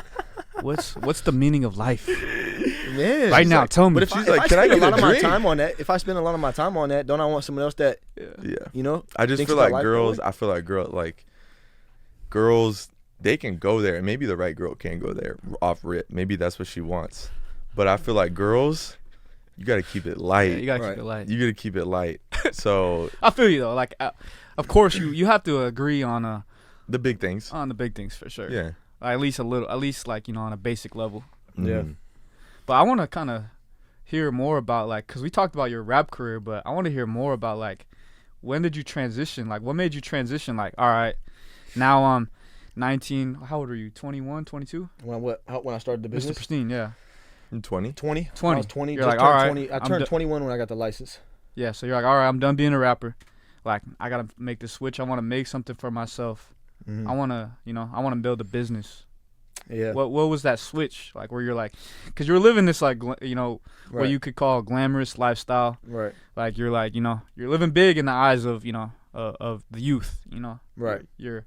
What's the meaning of life? man. Right now, tell me. But if She's I like, "Can I spend a get a lot of my drink?" time on that, don't I want someone else that, yeah. you know? I just thinks feel about like life that girls. way? I feel like girls. They can go there, and maybe the right girl can go there off rip. Maybe that's what she wants. But I feel like girls, you gotta keep it light. Yeah, you gotta Right. keep it light. You gotta keep it light. So I feel you though. Like, of course you have to agree on the big things. the big things for sure. Yeah. At least like, you know, on a basic level. Yeah. Mhm. But I want to kind of hear more about, like, because we talked about your rap career, but I want to hear more about, like, when did you transition? Like, what made you transition? Like, all right, now I'm 19. How old are you? 21, 22? When I started the Mr. business? Pristine, yeah. I'm 20. 20. 20. I was 20. You're Just like, turned all right, 20. I I'm turned do- 21 when I got the license. Yeah, so you're like, all right, I'm done being a rapper. Like, I got to make the switch. I want to make something for myself. Mhm. I want to build a business. Yeah. What was that switch? Like, where you're like, because you're living this, like, you know, what Right. you could call glamorous lifestyle. Right. Like, you're like, you know, you're living big in the eyes of, you know, of the youth, you know. Right. You're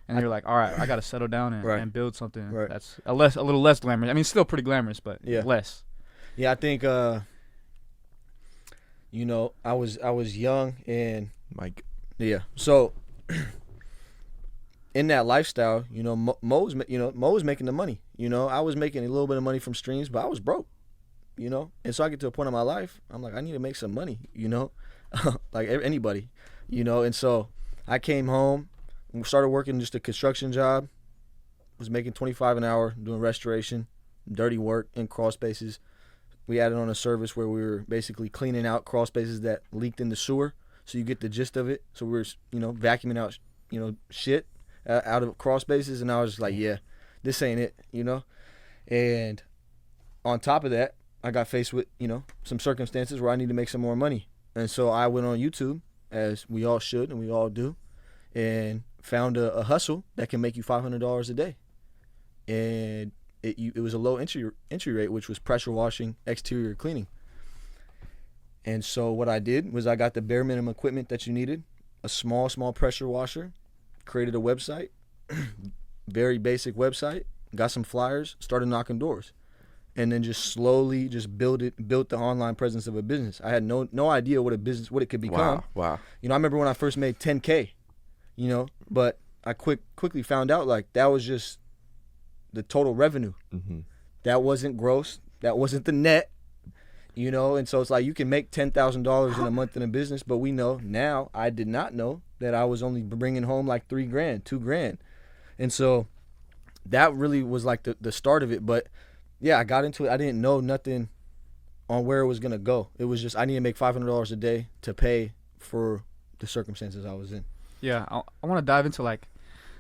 like, all right, I got to settle down Right. and build something Right. that's a little less glamorous. I mean, still pretty glamorous, but Yeah. less. Yeah, I think you know, I was young and Mike. yeah. So in that lifestyle, you know, Mo was making the money. You know, I was making a little bit of money from streams, but I was broke. You know, and so I get to a point in my life, I'm like, I need to make some money. You know, like anybody. You know, and so I came home, and started working just a construction job. Was making $25 an hour doing restoration, dirty work in crawl spaces. We added on a service where we were basically cleaning out crawl spaces that leaked in the sewer. So you get the gist of it. So we were, you know, vacuuming out, you know, shit out of crawl spaces. And I was just like, yeah, this ain't it, you know. And on top of that, I got faced with, you know, some circumstances where I need to make some more money. And so I went on YouTube, as we all should and we all do, and found a hustle that can make you $500 a day. And it was a low entry rate, which was pressure washing, exterior cleaning. And so what I did was I got the bare minimum equipment that you needed, a small pressure washer, created a website, very basic website, got some flyers, started knocking doors, and then just slowly just built the online presence of a business. I had no idea what it could become. Wow. You know, I remember when I first made 10K, you know, but I quickly found out like that was just the total revenue. Mm-hmm. That wasn't gross. That wasn't the net. You know, and so it's like you can make $10,000 in a month in a business, but we know now, I did not know that I was only bringing home like $3,000, $2,000. And so that really was like the start of it. But yeah, I got into it. I didn't know nothing on where it was going to go. It was just, I need to make $500 a day to pay for the circumstances I was in. Yeah, I want to dive into, like,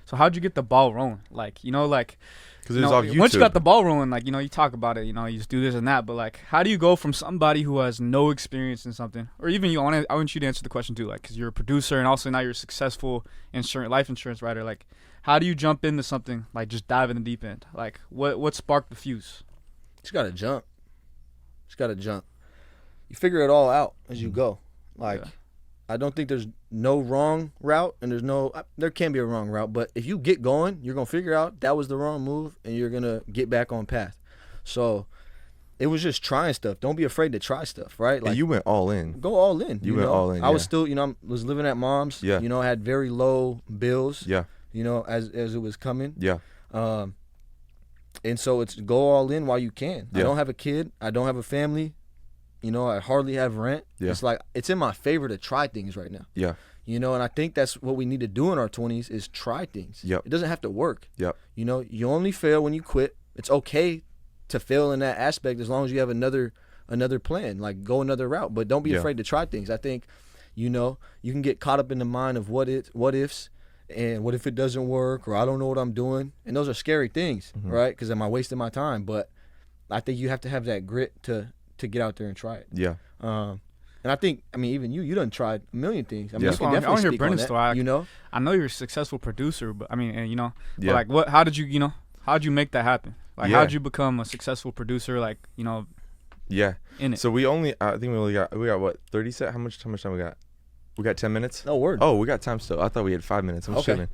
so how'd you get the ball rolling? Like, you know, like, Because it was off YouTube. once you got the ball rolling, like, you know, you talk about it, you know, you just do this and that, but like, how do you go from somebody who has no experience in something, or even I want you to answer the question too, like, because you're a producer and also now you're a successful life insurance writer. Like, how do you jump into something like just dive in the deep end? Like what sparked the fuse? Just gotta jump. You figure it all out as you go. Like, Yeah. I don't think there's no wrong route, and there can be a wrong route, but if you get going, you're gonna figure out that was the wrong move, and you're gonna get back on path. So it was just trying stuff. Don't be afraid to try stuff, right? And you went all in. Go all in. You went all in, I was yeah. still, I was living at mom's. Yeah. I had very low bills. Yeah. As it was coming. Yeah. And so it's go all in while you can. Yeah. I don't have a kid. I don't have a family. I hardly have rent. Yeah. It's like it's in my favor to try things right now. Yeah. And I think that's what we need to do in our 20s is try things. Yep. It doesn't have to work. Yep. You only fail when you quit. It's okay to fail in that aspect as long as you have another plan, like go another route. But don't be Yeah. afraid to try things. I think, you can get caught up in the mind of what ifs, and what if it doesn't work, or I don't know what I'm doing. And those are scary things, right? Because am I wasting my time? But I think you have to have that grit to get out there and try it. Yeah. And I think, even you done tried a million things. Yeah. You I can wanna definitely hear speak on Brennen's that, story. I know you're a successful producer, but Yeah. but like how did you how'd you make that happen? Like Yeah. how'd you become a successful producer? Like Yeah. in it. So I think we got what, 30 seconds? How much time we got? We got 10 minutes? No word. Oh, we got time still. I thought we had 5 minutes. I'm Okay. chilling.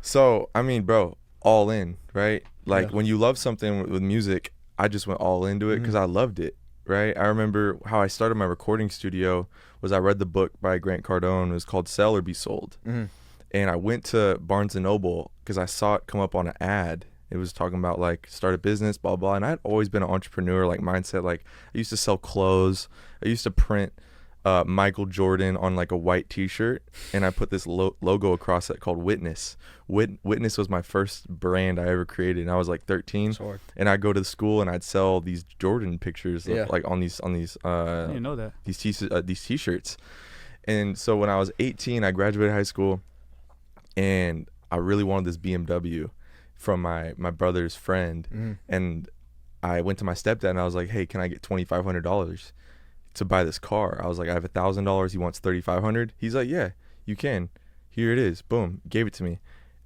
So, bro, all in, right? Like Yeah. when you love something with music, I just went all into it because I loved it, right? I remember how I started my recording studio was I read the book by Grant Cardone. It was called Sell or Be Sold. Mhm. And I went to Barnes & Noble because I saw it come up on an ad. It was talking about like start a business, blah, blah. And I'd always been an entrepreneur, like mindset. Like I used to sell clothes. I used to print Michael Jordan on like a white t-shirt, and I put this logo across it called Witness. Witness was my first brand I ever created, and I was like 13. Sorry. And I'd go to the school and I'd sell these Jordan pictures Yeah. like on these I didn't know that. these t-shirts. And so when I was 18, I graduated high school, and I really wanted this BMW from my brother's friend. And I went to my stepdad and I was like, hey, can I get $2,500 to buy this car? I was like, I have $1,000. He wants $3,500. He's like, yeah, you can. Here it is. Boom. Gave it to me.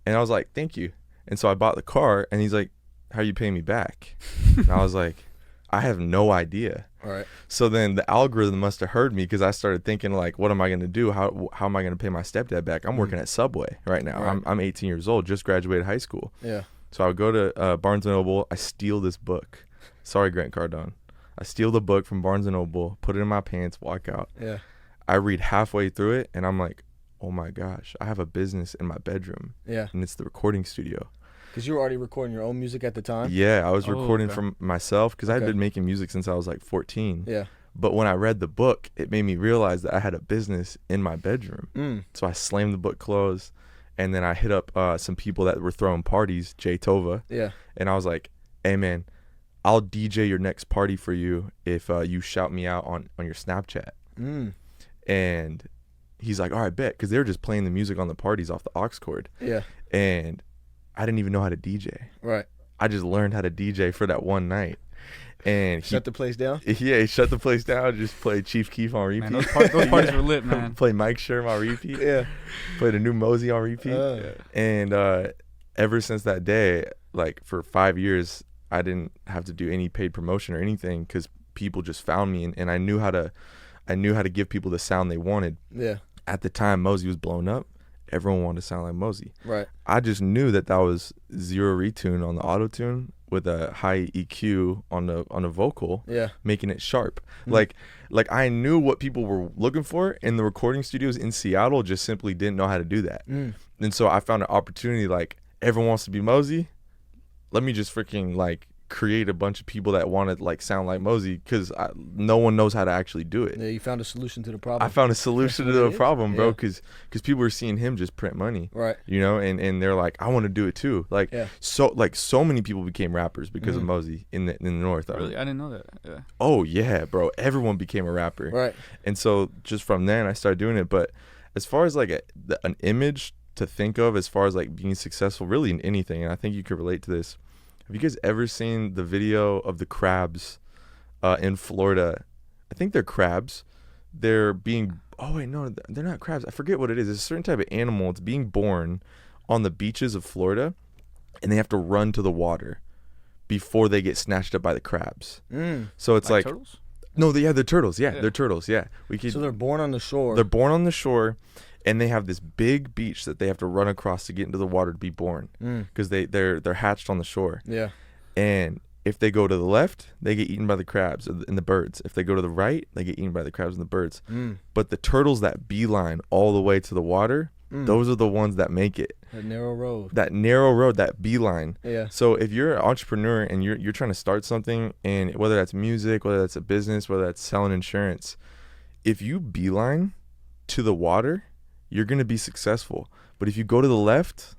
And I was like, thank you. And so I bought the car, and he's like, how are you paying me back? And I was like, I have no idea. All right. So then the algorithm must have heard me, because I started thinking like, what am I going to do? How am I going to pay my stepdad back? I'm working at Subway right now. Right. I'm 18 years old, just graduated high school. Yeah. So I would go to Barnes & Noble. I steal this book. Sorry, Grant Cardone. I steal the book from Barnes & Noble, put it in my pants, walk out. Yeah. I read halfway through it, and I'm like, oh my gosh, I have a business in my bedroom. Yeah. And it's the recording studio. Because you were already recording your own music at the time. Yeah, I was Oh, recording okay. from myself, because I had Okay. been making music since I was like 14. Yeah. But when I read the book, it made me realize that I had a business in my bedroom. Mm. So I slammed the book closed, and then I hit up some people that were throwing parties, Jay Tova, Yeah. and I was like, hey man, I'll DJ your next party for you if you shout me out on your Snapchat. Mm. And he's like, all right, bet, because they were just playing the music on the parties off the aux cord. Yeah. And I didn't even know how to DJ. Right. I just learned how to DJ for that one night. And Shut the place down. he shut the place down, just played Chief Keef on repeat. Man, those parties were lit, man. Played Mike Sherm on repeat. Yeah. Played a new Mosey on repeat. And ever since that day, like for 5 years, I didn't have to do any paid promotion or anything, because people just found me, and I knew how to give people the sound they wanted. Yeah. At the time Mosey was blown up, everyone wanted to sound like Mosey. Right. I just knew that was zero retune on the auto tune with a high EQ on the vocal, Yeah. making it sharp. Like I knew what people were looking for, and the recording studios in Seattle just simply didn't know how to do that. And so I found an opportunity, like everyone wants to be Mosey. Let me just freaking like create a bunch of people that want to like sound like Mosey, because no one knows how to actually do it. Yeah. You found a solution to the problem. I found a solution to That's what the it is. problem, bro, Yeah. because people were seeing him just print money. Right. And they're like, I want to do it too. Like, Yeah. so many people became rappers because of Mosey in the north. Really, I didn't know that. Yeah. Oh yeah, bro. Everyone became a rapper. Right. And so just from then I started doing it. But as far as like an image to think of, as far as like being successful, really in anything, and I think you could relate to this. Have you guys ever seen the video of the crabs in Florida? I think they're crabs. They're being, oh wait, no, they're not crabs. I forget what it is. It's a certain type of animal. It's being born on the beaches of Florida, and they have to run to the water before they get snatched up by the crabs. So it's like turtles? No, they're turtles. Yeah, they're turtles. Yeah, So they're born on the shore. They're born on the shore, and they have this big beach that they have to run across to get into the water to be born, because they're hatched on the shore. Yeah. And if they go to the left, they get eaten by the crabs and the birds. If they go to the right, they get eaten by the crabs and the birds. But the turtles that beeline all the way to the water, those are the ones that make it. That narrow road. That beeline. Yeah. So if you're an entrepreneur and you're trying to start something, and whether that's music, whether that's a business, whether that's selling insurance, if you beeline to the water, you're going to be successful. But if you go to the left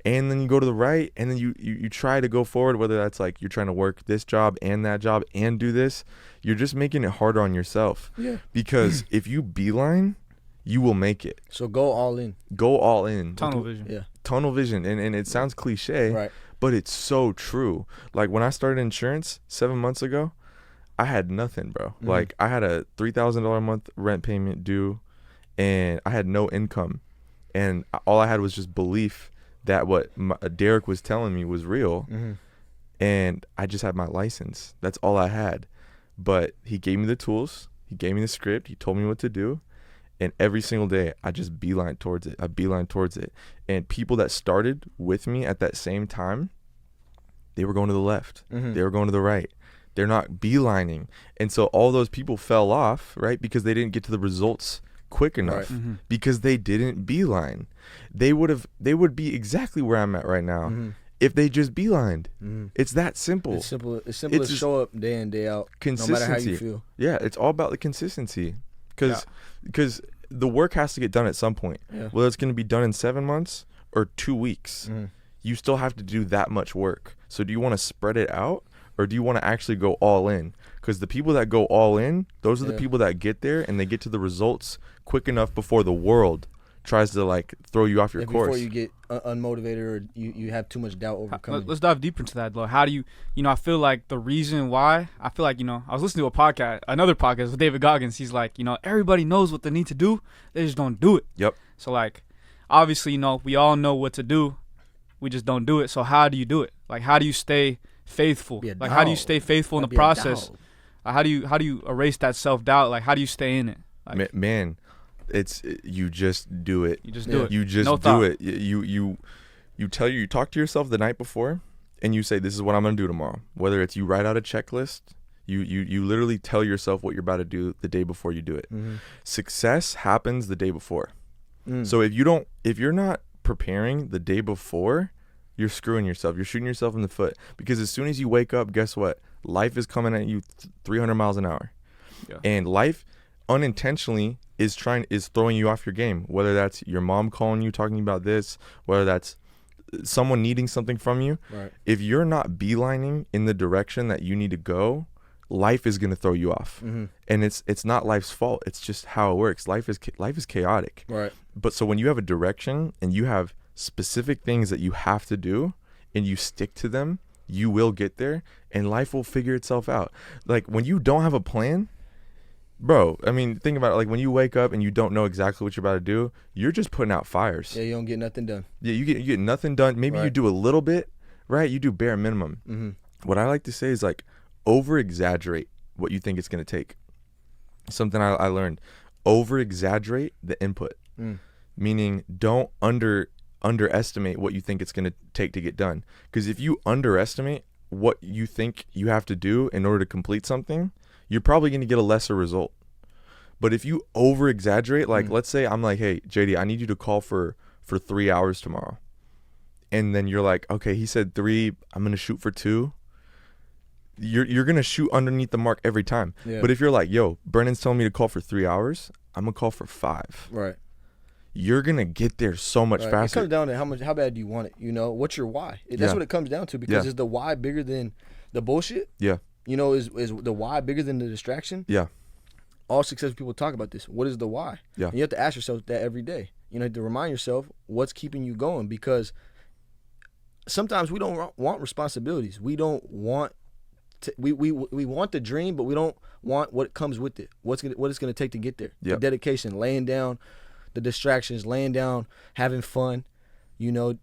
and then you go to the right and then you try to go forward, whether that's like you're trying to work this job and that job and do this, you're just making it harder on yourself. Yeah. Because if you beeline, you will make it. So go all in. Go all in. Tunnel vision. Yeah. Tunnel vision. And it sounds cliche, Right. but it's so true. Like when I started insurance 7 months ago, I had nothing, bro. Like I had a $3,000 a month rent payment due, and I had no income. And all I had was just belief that what Derek was telling me was real. And I just had my license. That's all I had. But he gave me the tools. He gave me the script. He told me what to do. And every single day, I just beeline towards it. And people that started with me at that same time, they were going to the left. They were going to the right. They're not beelining. And so all those people fell off, right? Because they didn't get to the results quick enough, because they didn't beeline. They would be exactly where I'm at right now if they just beelined. It's that simple. It's simple to show up day in, day out, no matter how you feel. Yeah, it's all about the consistency. Because the work has to get done at some point. Whether it's going to be done in 7 months or 2 weeks, you still have to do that much work. So do you want to spread it out, or do you want to actually go all in? Because the people that go all in, those are the people that get there and they get to the results quick enough before the world tries to like throw you off your course. Before you get unmotivated or you have too much doubt overcoming. Let's dive deeper into that, though. How do you, I feel like the reason why, I feel like, I was listening to another podcast with David Goggins. He's like, everybody knows what they need to do. They just don't do it. Yep. So like, obviously, we all know what to do. We just don't do it. So how do you do it? Like, how do you stay faithful? Like, how do you stay faithful in the process? How do you erase that self-doubt? Like, how do you stay in it? Like, man, you just do it. You just do it. You just do it. You talk to yourself the night before, and you say, this is what I'm going to do tomorrow. Whether it's you write out a checklist, you literally tell yourself what you're about to do the day before you do it. Success happens the day before. So if you're not preparing the day before, you're screwing yourself. You're shooting yourself in the foot, because as soon as you wake up, guess what? Life is coming at you 300 miles an hour. Yeah. And life unintentionally is throwing you off your game, whether that's your mom calling you talking about this, whether that's someone needing something from you. Right. If you're not beelining in the direction that you need to go, life is going to throw you off. And it's not life's fault. It's just how it works. Life is chaotic. Right. But so when you have a direction and you have specific things that you have to do and you stick to them, you will get there, and life will figure itself out. Like when you don't have a plan, bro, I mean, think about it. Like when you wake up and you don't know exactly what you're about to do, you're just putting out fires. Yeah, you don't get nothing done. Yeah, you get nothing done. Maybe you do a little bit, right? You do bare minimum. What I like to say is like over exaggerate what you think it's going to take. Something I learned, over exaggerate the input, meaning don't underestimate what you think it's going to take to get done. Because if you underestimate what you think you have to do in order to complete something, you're probably going to get a lesser result. But if you over exaggerate, like let's say I'm like, hey JD, I need you to call for 3 hours tomorrow, and then you're like, okay, he said 3, I'm going to shoot for 2. You're going to shoot underneath the mark every time. Yeah. But if you're like, yo, Brennan's telling me to call for 3 hours, I'm going to call for 5. Right. You're going to get there so much faster. It comes down to how bad do you want it? What's your why? That's what it comes down to, because is the why bigger than the bullshit? Yeah. Is the why bigger than the distraction? Yeah. All successful people talk about this. What is the why? Yeah. And you have to ask yourself that every day. You have to remind yourself what's keeping you going, because sometimes we don't want responsibilities. We don't want we want the dream, but we don't want what comes with it. What it's going to take to get there. Yep. The dedication, laying down the distractions, laying down, having fun, you know,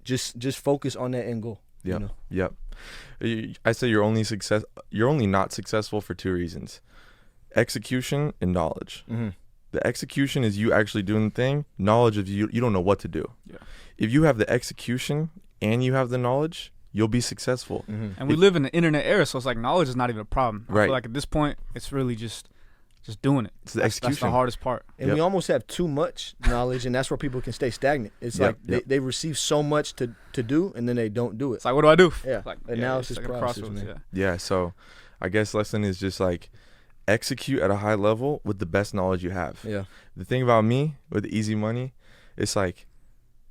just focus on that end goal. Yep. You know? Yep. I say you're only not successful for two reasons: execution and knowledge. Mm-hmm. The execution is you actually doing the thing. Knowledge of you don't know what to do. Yeah. If you have the execution and you have the knowledge, you'll be successful. Mm-hmm. And we live in the internet era, so it's like knowledge is not even a problem. I Right. feel like at this point, it's really just doing it. It's the That's execution. the hardest part. And Yep. we almost have too much knowledge, and that's where people can stay stagnant. It's Yep, like yep. they receive so much to do, and then they don't do it. It's like, what do I do? Yeah. Like, And now it's just like a process, crossroads, man. yeah. Yeah. So, I guess lesson is just like execute at a high level with the best knowledge you have. Yeah. The thing about me with easy money, it's like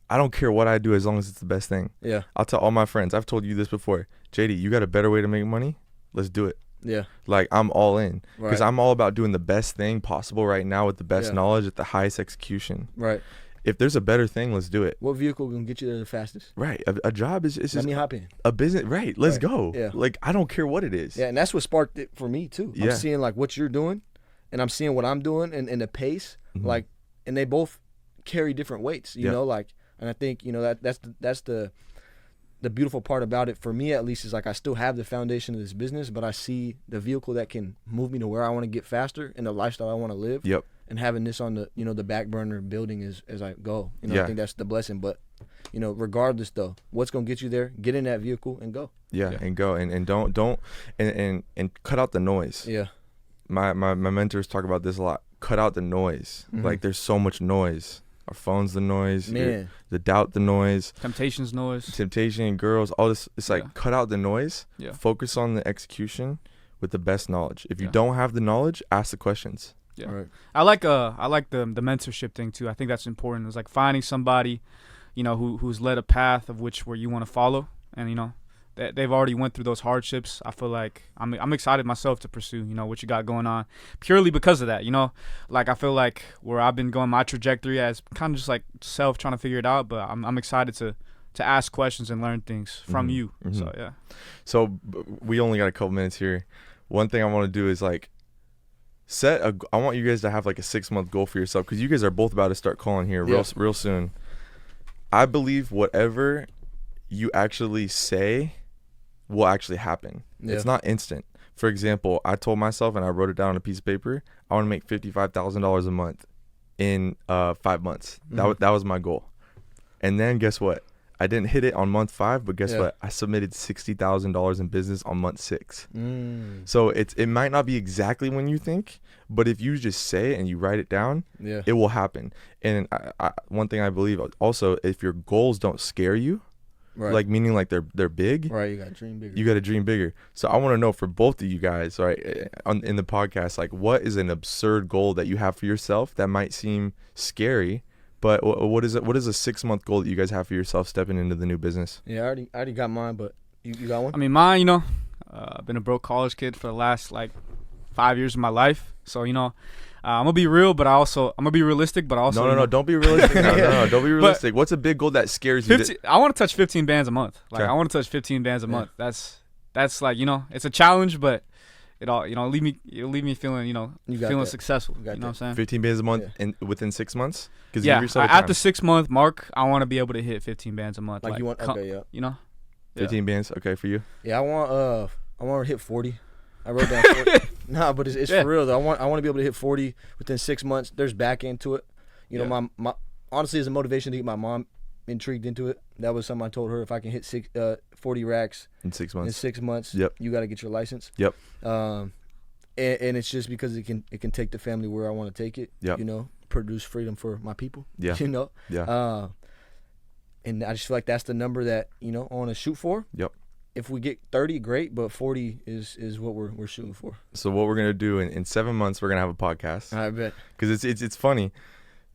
I don't care what I do as long as it's the best thing. Yeah. I'll tell all my friends. I've told you this before. JD, you got a better way to make money? Let's do it. Yeah. Like I'm all in because Right. I'm all about doing the best thing possible right now with the best Yeah. knowledge at the highest execution. Right. If there's a better thing, let's do it. What vehicle can get you there the fastest? Right. A job is Let just me hop in. a business. Right. Let's Right. go. Yeah. Like I don't care what it is. Yeah, and that's what sparked it for me too. Yeah. I'm seeing like what you're doing, and I'm seeing what I'm doing, and the pace, Mhm. like, and they both carry different weights. You Yeah. know, like, and I think that's the beautiful part about it for me, at least, is like I still have the foundation of this business, but I see the vehicle that can move me to where I want to get faster and the lifestyle I want to live. Yep. And having this on the the back burner building as I go. I Yeah. think that's the blessing. But regardless though, what's gonna get you there? Get in that vehicle and go. Yeah. Yeah. And go and don't and cut out the noise. Yeah. My mentors talk about this a lot. Cut out the noise. Mhm. Like there's so much noise. Our phone's the noise. Man. The doubt, the noise. Temptations noise. Temptation, girls, all this. It's like Yeah. cut out the noise. Yeah. Focus on the execution with the best knowledge. If you Yeah. don't have the knowledge, ask the questions. Yeah. All right. I like the mentorship thing too. I think that's important. It's like finding somebody, who's led a path of where you want to follow, and that they've already went through those hardships. I feel like I'm excited myself to pursue what you got going on, purely because of that. Like I feel like where I've been going, my trajectory as kind of just like self trying to figure it out. But I'm excited to ask questions and learn things from Mhm. you. Mhm. So yeah. So we only got a couple minutes here. One thing I want to do is like I want you guys to have like a 6-month goal for yourself because you guys are both about to start calling here real soon. I believe whatever you actually say will actually happen. Yeah. It's not instant. For example, I told myself and I wrote it down on a piece of paper. I want to make $55,000 a month in 5 months. Mhm. That was my goal. And then guess what? I didn't hit it on month 5, but guess Yeah. what? I submitted $60,000 in business on month 6. Mm. So it might not be exactly when you think, but if you just say it and you write it down, Yeah. it will happen. And one thing I believe also, if your goals don't scare you, Right. like meaning like they're big, Right. You got to dream bigger. you got to dream bigger. So I want to know for both of you guys, right, in the podcast, like what is an absurd goal that you have for yourself that might seem scary, but what is it? What is a 6-month goal that you guys have for yourself stepping into the new business? Yeah, I already got mine, but you got one? I mean, mine, I've been a broke college kid for the last like 5 years of my life. So, I'm gonna be real, but I'm gonna be realistic, but also No, don't be realistic. No, don't be realistic. What's a big goal that scares you? 15, I want to touch 15 bands a month. Like Okay. I want to touch 15 bands a Yeah. month. That's like, it's a challenge, but it'll leave me feeling, You got feeling that. successful. You got You know what I'm saying? 15 bands a month Yeah. and within 6 months? Because Yeah, you give yourself at time. the 6-month mark, I want to be able to hit 15 bands a month. Like you want? Okay, yeah. Yeah. 15 bands, okay, for you? Yeah, I want to hit 40. I wrote down 40. Nah, but it's Yeah. for real though. I want to be able to hit 40 within 6 months. There's back into it. Yeah. My honestly, as a motivation to get my mom intrigued into it. That was something I told her. If I can hit 40 racks In 6 in months. 6 months, Yep. you got to get your license. Yep. And it's just because it can take the family where I want to take it. Yep. Produce freedom for my people. Yeah. Yeah. And I just feel like that's the number that I want to shoot for. Yep. If we get 30, great, but 40 is what we're shooting for. So what we're gonna do in 7 months, we're gonna have a podcast I bet. because it's funny.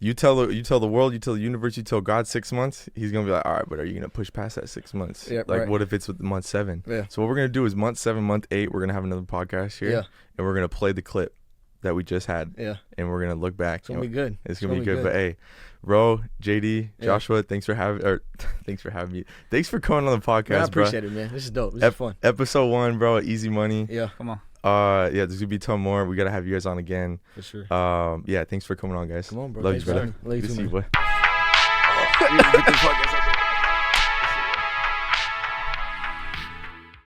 You tell the world, you tell the universe, you tell God 6 months. He's gonna be like, all right, but are you gonna push past that 6 months? Yeah, like right. what if it's with month 7? Yeah. So what we're gonna do is month 7, month 8, we're gonna have another podcast here, Yeah. and we're gonna play the clip that we just had, Yeah. and we're gonna look back. It's gonna be good. It's gonna be good. But hey, Ro, JD, Joshua, thanks for having me. Thanks for coming on the podcast, Man, I bro. appreciate it, man. This is dope. This is fun. Episode 1, bro. Easy money. Yeah, Come on. Yeah, there's gonna be a ton more. We gotta have you guys on again. for sure. Yeah, thanks for coming on, guys. Come on, bro. Love Thanks you, for brother. having me. Love you Good to too, see you, man. boy. We get the podcast